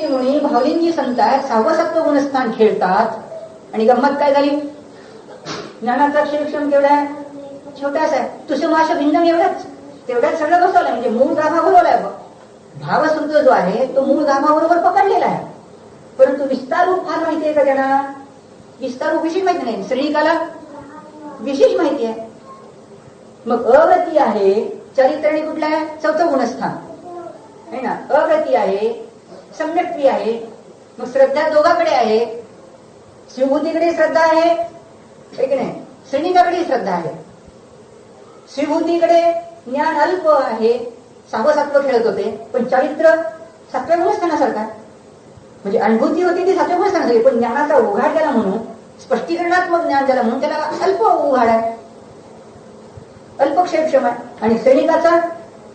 मुनी भावलिंगी संत आहेत, 6वं 7वं गुणस्थान खेळतात. आणि गंमत काय झाली, ज्ञानाचा क्षेत्रक्षम केवढा आहे, छोटासा आहे. तुझं माश भिन्नम एवढाच, तेवढ्याच सगळं बसवलंय. म्हणजे मूळ गाभा बरोबर भावसूत्र जो आहे तो मूळ गाभाबरोबर पकडलेला आहे. परंतु विस्तार रूप फार माहिती आहे का त्यांना, विस्तार रूप विशेष माहिती नाही, श्रेणिकाला विशेष माहिती आहे. मग अगती आहे, चारित्र्याने कुठला आहे, 4थं गुणस्थान आहे ना. अगती आहे, सम्यक्ती आहे. मग श्रद्धा दोघाकडे आहे, शिवभूतीकडे श्रद्धा आहे की नाही, श्रेणिकाकडे श्रद्धा आहे. शिवभूतीकडे ज्ञान अल्प आहे, 6वं 7वं खेळत होते, पण चारित्र्य 7व्या गुणस्थानासारखा. म्हणजे अनुभूती होती ती 7व्या गुणस्थानासारखी, पण ज्ञानाचा उघाड त्याला म्हणून, स्पष्टीकरणात्मक ज्ञान त्याला म्हणून त्याला अल्प उघाड आहे, अल्प क्षेपक्षम आहे. आणि सैनिकाचा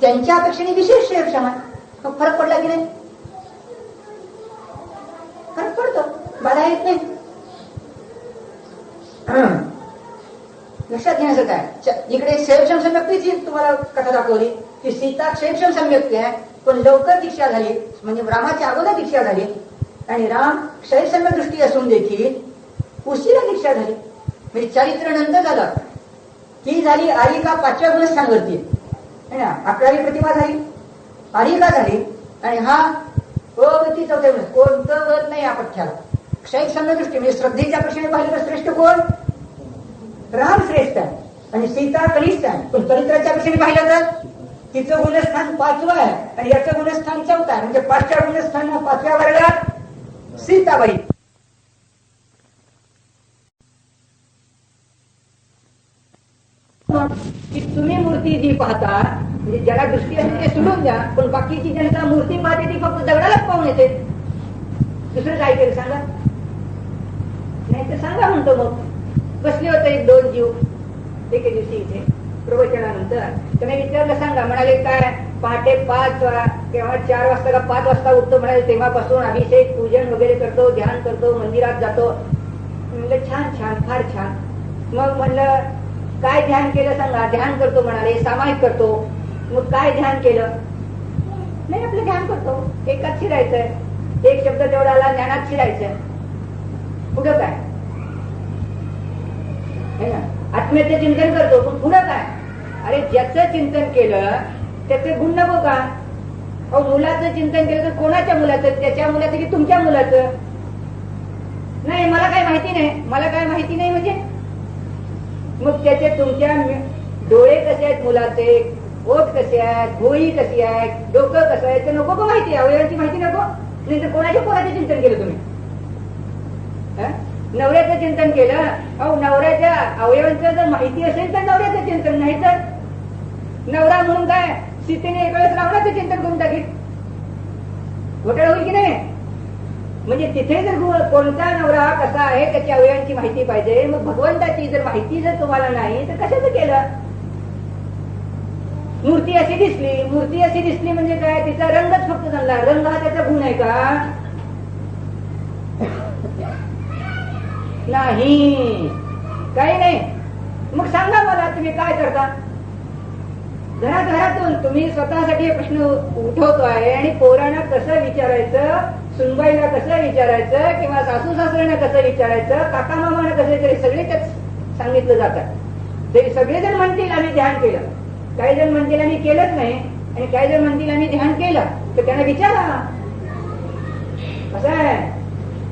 त्यांच्या अपेक्षेने विशेष क्षेपक्षम आहे. मग फरक पडला की नाही, फरक पडतो, बाधा येत नाही. लक्षात घेण्याचं काय, इकडे क्षेपक्षम सम्यक्तीची तुम्हाला कथा दाखवली की सीता क्षेपक्षम सम्यक्ती आहे, पण लवकर दीक्षा झाली, म्हणजे रामाच्या अगोदर दीक्षा झाली. आणि राम क्षयसम्य दृष्टी असून देखील उशिरा दीक्षा झाली. म्हणजे चारित्र्य नंतर झालं. ही झाली आरिका 5व्या गुणस्थानवरती आहे ना, 11वी प्रतिमा झाली, आरिका झाली. आणि हा अगती 4थ्या गुण, कोणतं गत नाही या पठ्याला. क्षयसम्य दृष्टी म्हणजे श्रद्धेच्या प्रश्नाने पाहिलं तर श्रेष्ठ कोण, राम श्रेष्ठ आहे आणि सीता कनिष्ठ आहे. पण चरित्राच्या प्रश्नाने पाहिलं तर तिचं गुणस्थान 5वं आहे आणि याचं गुणस्थान 4थं आहे. म्हणजे 5व्या गुणस्थान 5व्या वर्गात सीताबाई. की तुम्ही मूर्ती जी पाहता, म्हणजे ज्याला दृष्टी असते ते सोडून द्या, पण बाकीची जनता मूर्ती पाहते ती फक्त दगडालाच पाहून येते. दुसरं काय केलं सांगा, नाही तर सांगा म्हणतो. मग बसले होते 1-2 जीव एके दिवशी इथे प्रवचनानंतर. त्याने विचारलं सांगा, म्हणाले काय पहाटे 5 किंवा 4 वाजता का 5 वाजता उठतो म्हणाले, तेव्हापासून अभिषेक पूजन वगैरे करतो, ध्यान करतो, मंदिरात जातो. म्हणलं छान छान, फार छान. मग म्हणलं काय ध्यान केलं सांगा. ध्यान करतो म्हणाले, सामायिक करतो. मग काय ध्यान केलं, नाही आपलं ध्यान करतो, एकाच शिरायचंय, एक शब्द तेवढा आला ज्ञानात शिरायचंय. पुढं काय है ना, आत्म्याचं चिंतन करतो, पण पुढं काय, अरे ज्याचं चिंतन केलं त्याचे गुण नको का. अहो मुलाचं चिंतन केलं तर कोणाच्या मुलाचं, त्याच्या मुलाचं की तुमच्या मुलाचं. नाही मला काय माहिती नाही, मला काय माहिती नाही म्हणजे. मग त्याचे तुमच्या डोळे कसे आहेत मुलाचे, ओठ कसे आहेत, भोई कशी आहे, डोकं कसं आहे, ते नको का माहिती, अवयवांची माहिती नको. नाही तर कोणाच्या पोराचं चिंतन केलं तुम्ही, नवऱ्याचं चिंतन केलं. अहो नवऱ्याच्या अवयवांचं जर माहिती असेल तर नवऱ्याचं चिंतन, नाही तर नवरा म्हणून काय सीतेने एक वेळेस रावणाचं चिंतन करून टाकील, घोटाळा होईल की नाही. म्हणजे तिथे जर कोणता नवरा कसा आहे त्याच्या अवयवांची माहिती पाहिजे. मग भगवंताची जर माहिती जर तुम्हाला नाही तर कशाचं केलं. मूर्ती अशी दिसली म्हणजे काय, तिचा रंगच फक्त चालला. रंग हा त्याचा गुण आहे का, नाही, काही नाही. मग सांगा मला तुम्ही काय करता. घरातून तुम्ही स्वतःसाठी प्रश्न उठवतोय आणि पोरांना कसं विचारायचं, सुनबाईला कसं विचारायचं, किंवा सासू सासऱ्यांना कसं विचारायचं, काका मामाला कसं विचारायचं, सगळे त्याच सांगितलं जातात. ते सगळेजण म्हणतील आम्ही ध्यान केलं, काही जण म्हणतील आम्ही केलंच नाही, आणि काही जण म्हणतील आम्ही ध्यान केलं. तर त्यांना विचारा कसं आहे.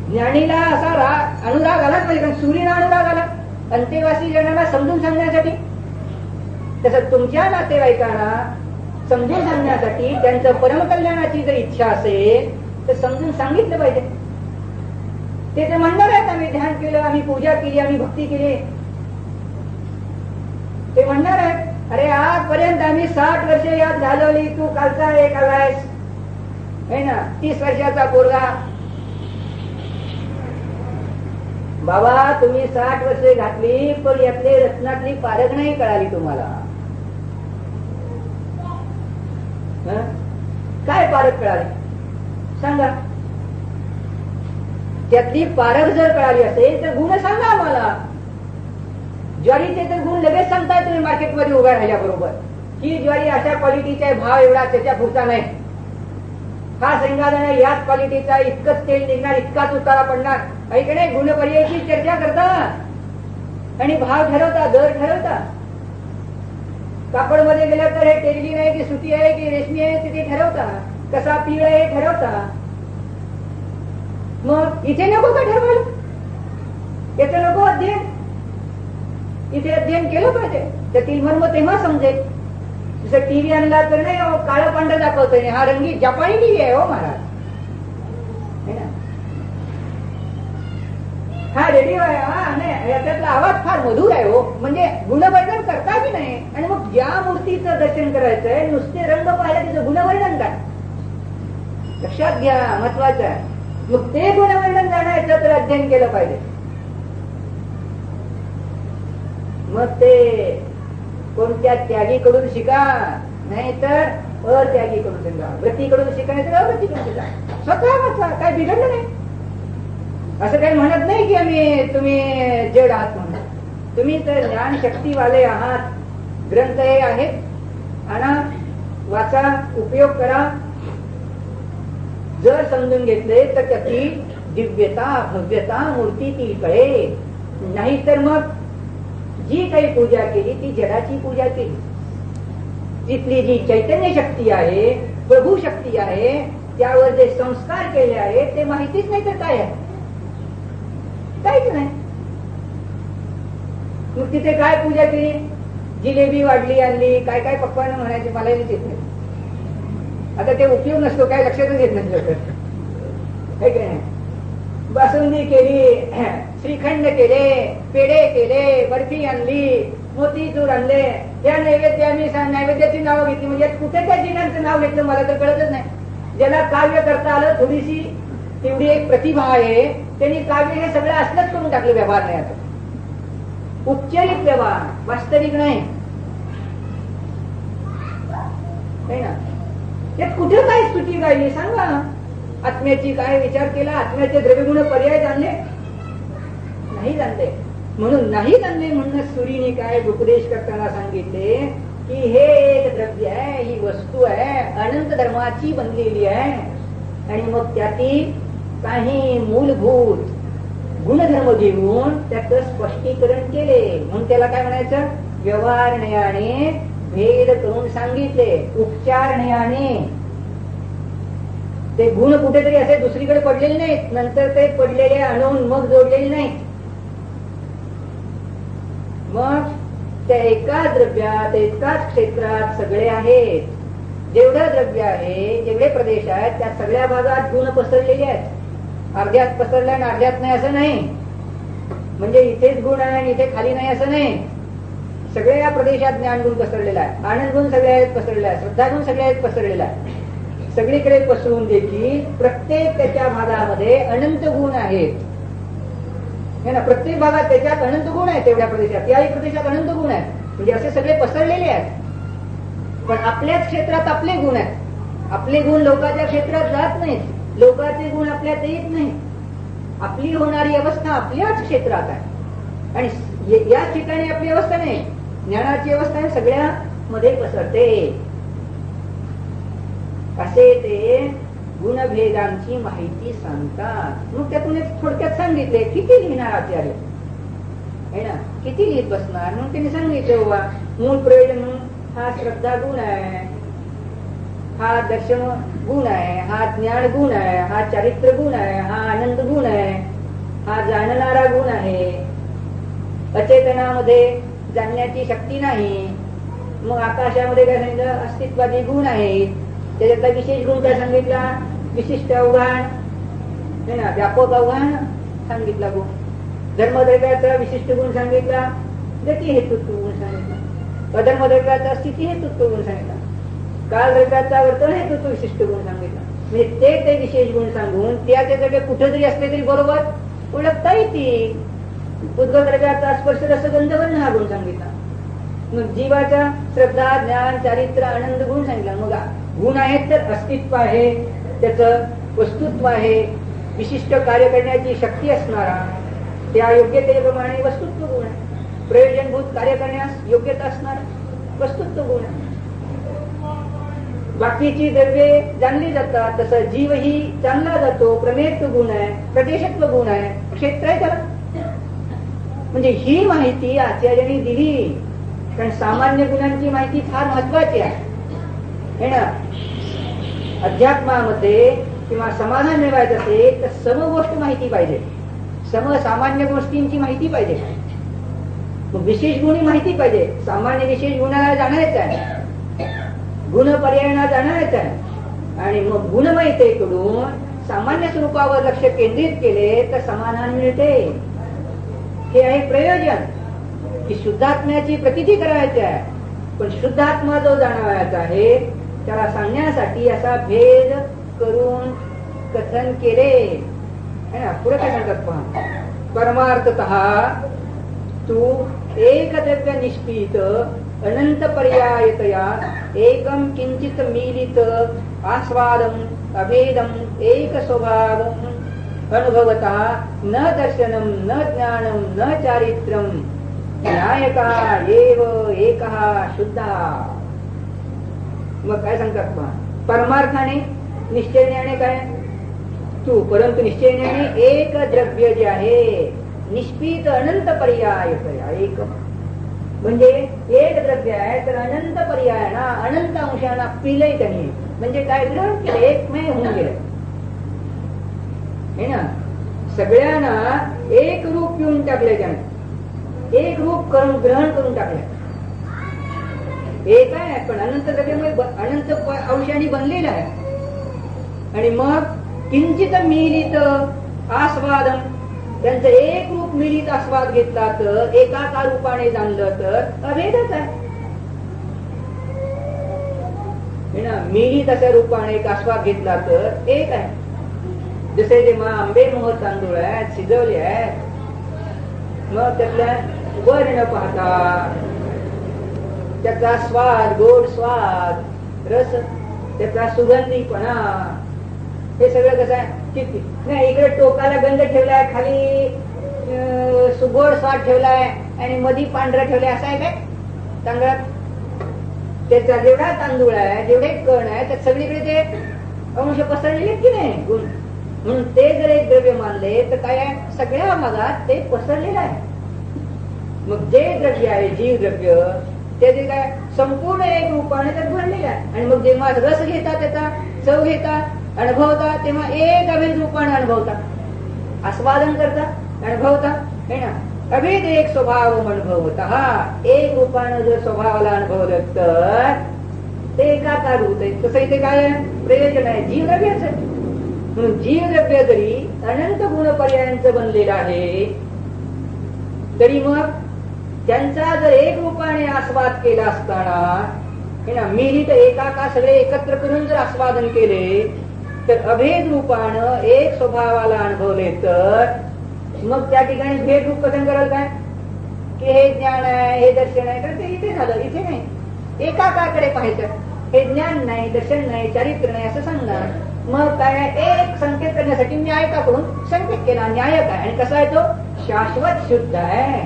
ज्ञानीला असा अनुराग आलाच पाहिजे, कारण सूर्यला अनुराग आला अंतेवासी जणांना समजून सांगण्यासाठी. तसं तुमच्या नातेवाईकांना समजून सांगण्यासाठी, त्यांचं परमकल्याणाची जर इच्छा असेल तर समजून सांगितलं पाहिजे. ते तर म्हणणार आहेत आम्ही ध्यान केलं, आम्ही पूजा केली, आम्ही भक्ती केली. ते म्हणणार आहेत अरे आजपर्यंत आम्ही 60 वर्ष यात घालवली, तू कालचा एक आलायस है ना, 30 वर्षाचा पोरगा. बाबा तुम्ही 60 वर्षे घातली, पण यातले रत्नातली पारख नाही कळाली तुम्हाला. काय पारख कळाली सांगा. त्यातली पारख जर कळाली असेल तर गुण सांगा आम्हाला. ज्वारीचे तर गुण लगेच सांगताय तुम्ही मार्केटमध्ये उभ्या राहिल्याबरोबर. ही ज्वारी अशा क्वालिटीचा आहे, भाव एवढा, त्याच्या पुढचा नाही. हा शेंगादाणा याच क्वालिटीचा, इतकंच तेल निघणार, इतकाच उतारा पडणार, ऐकणे गुणपर्यायाची चर्चा करता आणि भाव ठरवता, दर ठरवता. कापड मध्ये गेलं तर हे टेरली आहे की सुती आहे की रेशमी आहे ते ठरवता, कसा पीळ आहे हे ठरवता. मग इथे नको का ठरवायला? याचं नको अध्ययन? इथे अध्ययन केलं पाहिजे, त्यातील मर्म तेव्हा समजेल. जसं टीव्ही आणला तर नाही हो, काळं पांढरं दाखवतोय, हा रंगी जपानी टीव्ही आहे हो महाराज, है ना? हा रेडिओ आहे, हा नाही, याच्यातला आवाज फार मधुर आहे हो, म्हणजे गुणवर्णन करता की नाही. आणि मग ज्या मूर्तीचं दर्शन करायचंय, नुसते रंग पाहिला तिचं गुणवर्णन काय? लक्षात घ्या, महत्वाचं आहे. मग ते गुणवर्णन जाणायचं तर अध्ययन केलं पाहिजे. मग ते कोणत्या त्यागीकडून शिका, नाहीतर अत्यागीकडून शिका. व्रतीकडून शिका नाही तर अव्रतीकडून शिका. स्वतः वाचा, काय बिघडलं नाही. असं काही म्हणत नाही की तुम्ही जड आहात म्हणून. तुम्ही तर ज्ञान शक्तीवाले आहात. ग्रंथ हे आहेत, आणा, वाचा, उपयोग करा. जर समजून घेतले तर त्याची दिव्यता, भव्यता, मूर्ती ती कळे. नाहीतर मग जी काही पूजा केली ती जडाची पूजा केली. तिथली जी चैतन्य शक्ती आहे, प्रभू शक्ती आहे, त्यावर जे संस्कार केले आहेत ते माहितीच नाही तर काय आहे? काहीच नाही. मग तिथे काय पूजा केली? जिलेबी वाढली, आणली, काय काय पक्वान म्हणायचे, मला येत नाही. आता ते उपयोग नसतो, काय लक्षातच येत नसतं. काय काय नाही. बासुंदी केली, श्रीखंड केले, पेढे केले, बर्फी आणली, मोतीचूर आणले. या नैवेद्याने नैवेद्याची नावं घेतली, म्हणजे कुठे त्या जिनांचं नाव घेतलं मला तर कळतच नाही. ज्याला काव्य करता आलं, थोडीशी तेवढी एक प्रतिभा आहे, त्यांनी काव्य हे सगळं असलंच करून टाकलं. व्यवहार नाही आता, उपचारिक व्यवहार, वास्तविक नाही ना. त्यात कुठे काय स्तुती गायली सांगा? आत्म्याची काय विचार केला? आत्म्याचे द्रव्यगुण पर्याय जाणले नाही, जाणले. म्हणून नाही जाणले म्हणून सुरीने काय उपदेश करताना सांगितले की हे एक द्रव्य आहे, ही वस्तू आहे, अनंत धर्माची बनलेली आहे. आणि मग त्यातील काही मूलभूत गुणधर्म घेऊन त्याचं स्पष्टीकरण केले. म्हणून त्याला काय म्हणायचं? व्यवहार नयाने भेद करून सांगितले, उपचार नयाने. ते गुण कुठेतरी असे दुसरीकडे पडलेले नाहीत, नंतर ते पडलेले आणून मग जोडलेले नाहीत. मग त्या एकाच द्रव्यात, एकाच क्षेत्रात सगळे आहेत. जेवढं द्रव्य आहे, जेवढे प्रदेश आहेत, त्या सगळ्या भागात गुण पसरलेले आहेत. अर्ध्यात पसरला आणि अर्ध्यात नाही असं नाही. म्हणजे इथेच गुण आहे आणि इथे खाली नाही असं नाही. सगळ्या प्रदेशात ज्ञान गुण पसरलेला आहे, आनंद गुण सगळे आहेत पसरलेला आहे, श्रद्धा गुण सगळे आहेत पसरलेला आहे. सगळीकडे पसरून देखील प्रत्येक त्याच्या भागामध्ये अनंत गुण आहेत. हे ना, प्रत्येक भागात त्याच्यात अनंत गुण आहेत. तेवढ्या प्रदेशात, याही प्रदेशात अनंत गुण आहेत. म्हणजे असे सगळे पसरलेले आहेत. पण आपल्याच क्षेत्रात आपले गुण आहेत. आपले गुण लोकांच्या क्षेत्रात जात नाहीत, लोकांचे गुण आपल्यात येत नाही. आपली होणारी अवस्था आपल्याच क्षेत्रात आहे. आणि याच ठिकाणी आपली अवस्था नाही, ज्ञानाची अवस्था सगळ्या मध्ये पसरते. असे ते गुणभेदांची माहिती सांगतात. मग त्यातून एक थोडक्यात सांगितले. किती लिहिणार आचार्य, है ना, किती लिहित बसणार? म्हणून त्यांनी सांगितलं बाबा, मूळ प्रयोजन म्हणून हा श्रद्धा गुण आहे, हा दर्शन गुण आहे, हा ज्ञान गुण आहे, हा चारित्र गुण आहे, हा आनंद गुण आहे, हा जाणणारा गुण आहे. अचेतनामध्ये जाणण्याची शक्ती नाही. मग आकाशामध्ये काय सांगितलं? अस्तित्वादी गुण आहेत. त्याच्यातला विशेष गुण काय सांगितला? विशिष्ट अवघाण, है ना, व्यापक अवघाण सांगितला गुण. धर्मद्रव्याचा विशिष्ट गुण सांगितला, गती हेतुत्व गुण सांगितला. अधर्मद्रव्याचा स्थिती हेतुत्व गुण सांगितला. कालद्रव्याचा वर्तन हेतुत्व विशिष्ट गुण सांगितला. म्हणजे ते विशेष गुण सांगून त्याचे सगळे कुठेतरी असले तरी बरोबर ओळखता येतील. उद्गत द्रव्याचा स्पर्श रसगंध वर्ण हा गुण सांगितला. मग जीवाचा श्रद्धा, ज्ञान, चारित्र, आनंद गुण सांगितला. मग गुण आहेत तर अस्तित्व आहे, त्याचं वस्तुत्व आहे, विशिष्ट कार्य करण्याची शक्ती असणारा, त्या योग्यतेप्रमाणे वस्तुत्व गुण आहे. प्रयोजनभूत कार्य करण्यास योग्यता असणारा वस्तुत्व गुण आहे. बाकीची द्रव्ये जाणली जातात, तसं जीवही जाणला जातो. प्रमेयत्व गुण आहे, प्रदेशत्व गुण आहे, क्षेत्र आहे त्याला. म्हणजे ही माहिती आचार्यांनी दिली, कारण सामान्य गुणांची माहिती फार महत्वाची आहे ना. अध्यात्मामध्ये किंवा समाधान मिळवायचं असेल तर सर्व गोष्ट माहिती पाहिजे, सामान्य गोष्टींची माहिती पाहिजे, मग विशेष गुणी माहिती पाहिजे. सामान्य विशेष गुणाला जाणारच आहे, गुण पर्यायाला जाणारच आहे. आणि मग गुणमयतेकडून सामान्य स्वरूपावर लक्ष केंद्रित केले तर समाधान मिळते. हे आहे प्रयोजन, की शुद्धात्म्याची प्रतीती करायची आहे. पण शुद्धात्मा जो जाणवायचा आहे त्याला सांगण्यासाठी असा भेद करून कथन केले. पुढे काय सांगतात पहा, परमार्थतः तू एक द्रव्य निष्पीत अनंत पर्यायतया एकम किंचित मीलित आस्वादम अभेदम एक स्वभावम अनुभवता न दर्शनम न ज्ञानम न चारित्रम न्यायका एव एकः शुद्धा. मग काय सांगतात पहा, परमार्थाने निश्चयने काय तू, परंतु निश्चयने एक द्रव्य जे आहे निष्पीत अनंत पर्याय एक, म्हणजे एक द्रव्य आहे तर अनंत पर्यायाना अनंत अंशाना पिलंय त्यांनी. म्हणजे काय ग्रहण केलं, एकमय होऊन गेलं हे ना. सगळ्यांना एक रूप पिऊन टाकले त्याने, एक रूप करून ग्रहण करून टाकले. एक आहे पण अनंत द्रव्यामुळे अनंत अंशाने बनलेला आहे. आणि मग किंचित मिलित आस्वादन, त्यांचं एक रूप मिलित आस्वाद घेतला तर एकाकार रूपाने जाणलं तर अभेदच आहे ना. मिलित अशा रूपाने एक आस्वाद घेतला तर एक आहे. जसे जेव्हा आंबे मोहर तांदूळ आहेत, शिजवले आहेत, मग त्यातल्या वर्ण पाहता, त्याचा स्वाद, गोड स्वाद, रस, त्याचा सुगंधीपणा, हे सगळं कसं आहे किती नाही. इकडे टोकाला गंध ठेवलाय, खाली सुगोड स्वाद ठेवलाय आणि मधी पांढरा ठेवलाय, असं आहे काय तांदळात. त्याचा जेवढा तांदूळ आहे, जेवढे कण आहे, त्या सगळीकडे ते अंश पसरलेले की नाही गुण. म्हणून ते जर एक द्रव्य मानले तर काय आहे, सगळ्या भागात ते पसरलेलं आहे. मग जे द्रव्य आहे जीव द्रव्य, ते जे काय संपूर्ण एक रूपाने त्यात भरलेलं आहे. आणि मग जेव्हा रस घेता, त्याचा चव घेता, अनुभवता, तेव्हा एक अभेद रूपाने अनुभवता, आस्वादन करता, अनुभवता है ना. अभेद एक स्वभाव अनुभवता, एक रूपानं जर स्वभावाला अनुभवलं तर ते एकाकार होत आहे. तसं इथे काय आहे, प्रयोजन आहे जीव द्रव्याच आहे. म्हणून जीव द्रव्य जरी अनंत गुण पर्यायांचं बनलेलं आहे तरी मग त्यांचा जर एक रूपाने आस्वाद केला असताना हे ना, मिलित एकाकार सगळे एकत्र करून जर आस्वादन केले तर अभेद रूपानं एक स्वभावाला अनुभवले तर मग त्या ठिकाणी भेद रूप कथन कराल काय, की हे ज्ञान आहे, हे दर्शन आहे, तर ते इथे झालं, इथे नाही. एकाकाकडे पाहायचं, हे ज्ञान नाही, दर्शन नाही, चारित्र नाही असं सांगणार. मग काय, एक संकेत करण्यासाठी न्यायकाकडून संकेत केला. न्यायक आहे आणि कसा आहे तो, शाश्वत शुद्ध आहे.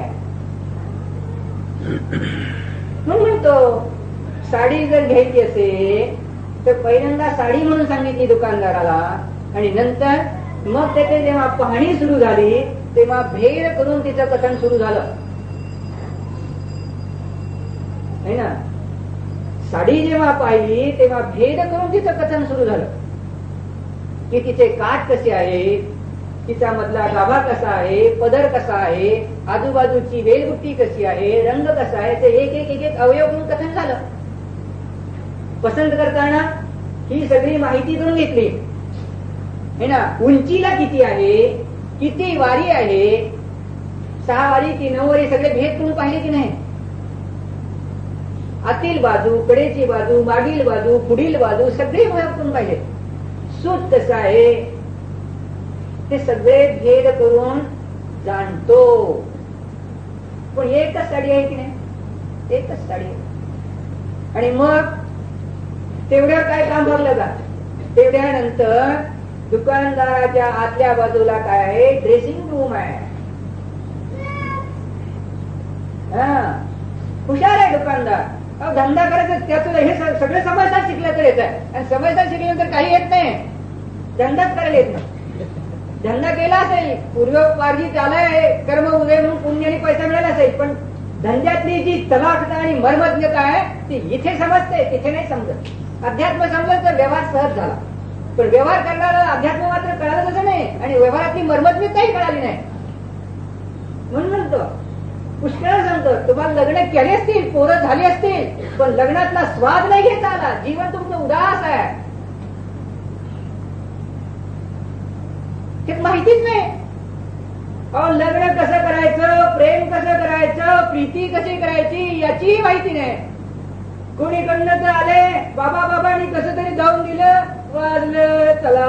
म्हणून म्हणतो साडी जर घ्यायची असेल तर पहिल्यांदा साडी म्हणून सांगितली दुकानदाराला, आणि नंतर मग त्याची जेव्हा पाहणी सुरू झाली तेव्हा भेद करून तिचं कथन सुरू झालं है ना. साडी जेव्हा पाहिली तेव्हा भेद करून तिचं कथन सुरू झालं, की तिचे काठ कसे आहे, तिचा मधला गाभा कसा आहे, पदर कसा आहे, आजूबाजूची वेलबुट्टी कशी आहे, रंग कसा आहे, ते एक एक एक एक अवयव करून कथन झालं. पसंत करताना ही सगळी माहिती करून घेतली है ना. उंचीला किती आहे, किती वारी आहे, 6 वारी की 9 वारी, सगळे भेद करून पाहिले की नाही. आतील बाजू, कडेची बाजू, मागील बाजू, पुढील बाजू, सगळे करून पाहिले. सूत कसं आहे ते सगळे भेद करून जाणतो. पण एकच साडी आहे की नाही, एकच साडी आहे. आणि मग तेवढ्या काय काम बघलं का, तेवढ्यानंतर दुकानदाराच्या आतल्या बाजूला काय आहे, ड्रेसिंग रूम आहे. हुशार आहे दुकानदार. धंदा करायचा त्याचं हे सगळे समजदार शिकलं तर येत आहे, आणि समजदार शिकल्यानंतर काही येत नाही, धंदाच करायला येत नाही. धंदा केला असेल, पूर्वपार्जी चालय कर्म उदय म्हणून पुण्याने पैसा मिळाला असेल, पण धंद्यातली जी तलाखता आणि मर्मज्ञता आहे ती इथे समजते, तिथे नाही समजत. अध्यात्म समजलं तर व्यवहार सहज झाला, पण व्यवहार करणारा अध्यात्म मात्र कळालं तसं नाही, आणि व्यवहारातली मर्मज्ञताही कळाली नाही. म्हणून म्हणतो, पुष्कळ सांगतो, तुम्हाला लग्न केले असतील, पोरं झाली असतील, पण लग्नातला स्वाद नाही घेता आला, जीवन तुमचं उदास आहे, ते माहितीच नाही. लग्न कसं करायचं, प्रेम कसं करायचं, प्रीती कशी करायची याचीही माहिती नाही. कोणीकडनं तर आले, बाबा बाबांनी कसं तरी जाऊन दिलं, वाजलं, चला.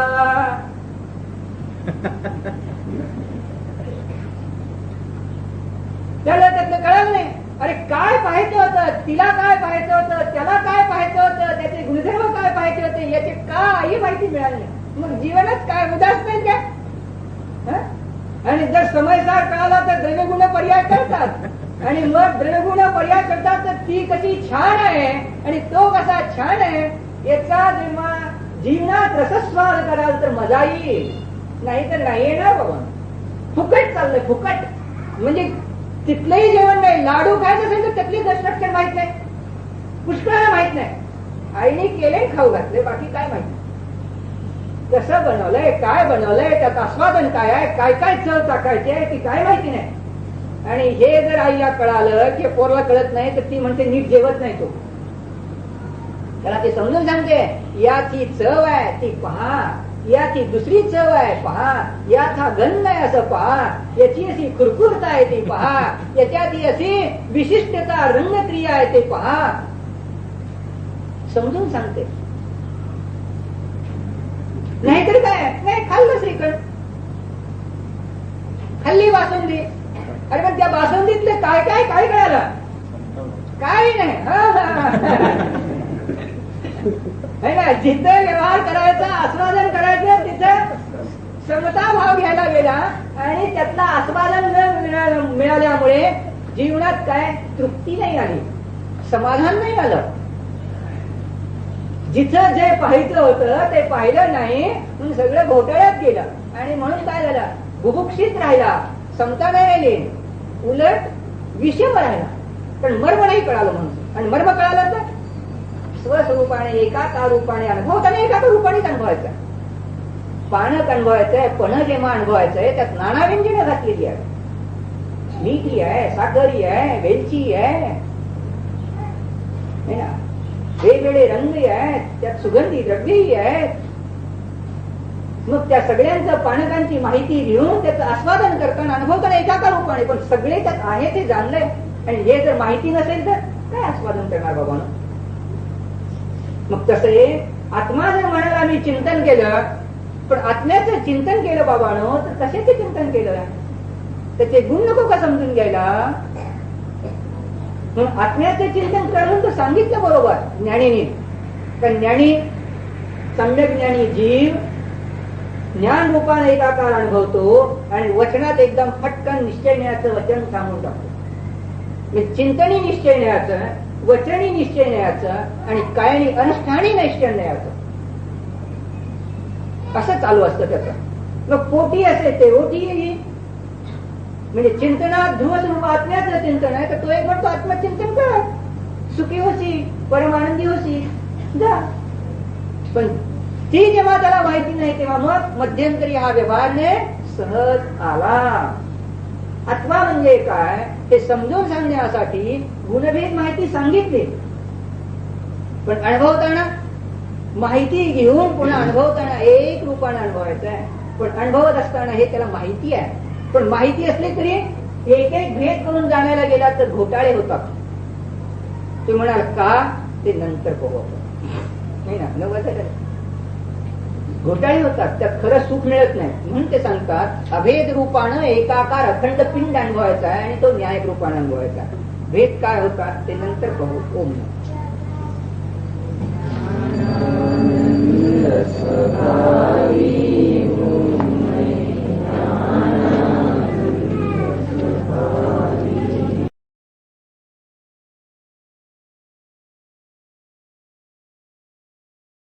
त्याला त्यातलं कळलं नाही. अरे काय पाहायचं होतं, तिला काय पाहायचं होतं, त्याला काय पाहायचं होतं, त्याचे गुणधर्म काय पाहायचे होते, याची काही माहिती मिळाली नाही. मग जीवनच काय उदास नाही काय? आणि जर समयसार कळाला तर द्रव्यगुण पर्याय करतात, आणि मग द्रव्यगुण पर्याय करतात तर ती कशी छान आहे आणि तो कसा छान आहे याचा जेव्हा जीवनात रसस्वाद कराल तर मजा येईल, नाही तर नाही येणार बाबा. फुकट चाललंय, फुकट. म्हणजे तिथलंही जेवण नाही, लाडू खायचं असेल तर त्यातली दशलक्षण माहित नाही, पुष्कळाला माहित नाही. आईने केले खाऊ घातले, बाकी काय माहिती, कसं बनवलंय, काय बनवलंय, त्यात आस्वादन काय आहे, काय काय चव टाकायची आहे ती काय माहिती नाही. आणि हे जर आईला कळालं की पोरला कळत नाही तर ती म्हणते नीट जेवत नाही तो. त्याला ती समजून सांगते, याची चव आहे ती पहा, याची दुसरी चव आहे पहा, यात हा गंध आहे असं पहा, याची अशी खुरखुरता आहे ती पहा, याच्यात अशी विशिष्टता रंगक्रिया आहे ते पहा, समजून सांगते. नाहीतर काय, नाही खाल्लं श्रीखंड, खाल्ली बासुंदी, अरे पण त्या बासुंदीतले काय काय काय कळालं, काही नाही. ना जिथं व्यवहार करायचा, आस्वादन करायचं तिथं समता भाव घ्यायला गेला, आणि त्यातला आस्वादन न मिळाल्यामुळे जीवनात काय तृप्ती नाही आली, समाधान नाही आलं. जिथं जे पाहायचं होतं ते पाहिलं नाही, म्हणून सगळं घोटाळ्यात गेलं, आणि म्हणून काय झालं, बुभुक्षित राहिला, समता नाही राहिली, उलट विषम राहिला. पण मर्म नाही कळालं म्हणून, आणि मर्म कळालं तर स्वस्वरूपाने एकाकार रूपाने अनुभवताना एकाकार रूपानेच अनुभवायचं. पानक अनुभवायचंय, पण जेव्हा अनुभवायचंय त्यात नाना व्यंजनं घातलेली आहे, मीठी आहे, साखरी आहे, वेलची आहे ना, वेगवेगळे रंग आहेत, त्यात सुगंधी द्रव्यही आहेत. मग त्या सगळ्यांचं पानकांची माहिती घेऊन त्याचं आस्वादन करताना अनुभवताना एकाकार रूपाने, पण सगळे त्यात आहे ते जाणलंय, आणि हे जर माहिती नसेल तर काय आस्वादन करणार बाबा. मग तसे आत्मा जर म्हणाला मी चिंतन केलं, पण आत्म्याचं चिंतन केलं बाबानो, तर कशाचे चिंतन केलं, त्याचे गुण नको का समजून घ्यायला. म्हणून आत्म्याचं चिंतन करून तर सांगितलं बरोबर ज्ञानीने. तर ज्ञानी, सम्यक ज्ञानी जीव ज्ञान रूपाने एकाकार अनुभवतो, आणि वचनात एकदम फटकन निश्चय न्यायाचं वचन सांगून टाकतो. चिंतनी निश्चय न्यायाचं, वचनी निश्चय न्यायाचं, आणि कायनी अनुष्ठानी निश्चय न्यायाचं, असं चालू असतं त्याचं. मग पोटी असे ते ओटी येईल. म्हणजे चिंतनात ध्रुवस्वरूप आत्म्याचं चिंतन आहे, तर तो एक म्हणतो आत्मचिंतन कर, सुखी होशी, परमानंदी होशी जा. पण ती जेव्हा त्याला माहिती नाही तेव्हा मग मध्यंतरी हा व्यवहारने सहज आला. आत्मा म्हणजे काय हे समजून सांगण्यासाठी गुणभेद माहिती सांगितली, पण अनुभवताना माहिती घेऊन पुन्हा अनुभवताना एक रूपाने अनुभवायचं आहे. पण अनुभवत असताना हे त्याला माहिती आहे, पण माहिती असली तरी एक एक भेद करून जाण्याला गेला तर घोटाळे होतात. ते म्हणाल का, ते नंतर पाहू नाही ना, घोटाळे होतात, त्यात खरं सुख मिळत नाही. म्हणून ते सांगतात अभेद रूपानं एकाकार अखंड पिंड अनुभवायचा आहे, आणि तो न्यायिक रूपाने अनुभवायचा. भेद काय होतात ते नंतर पाहू. ओम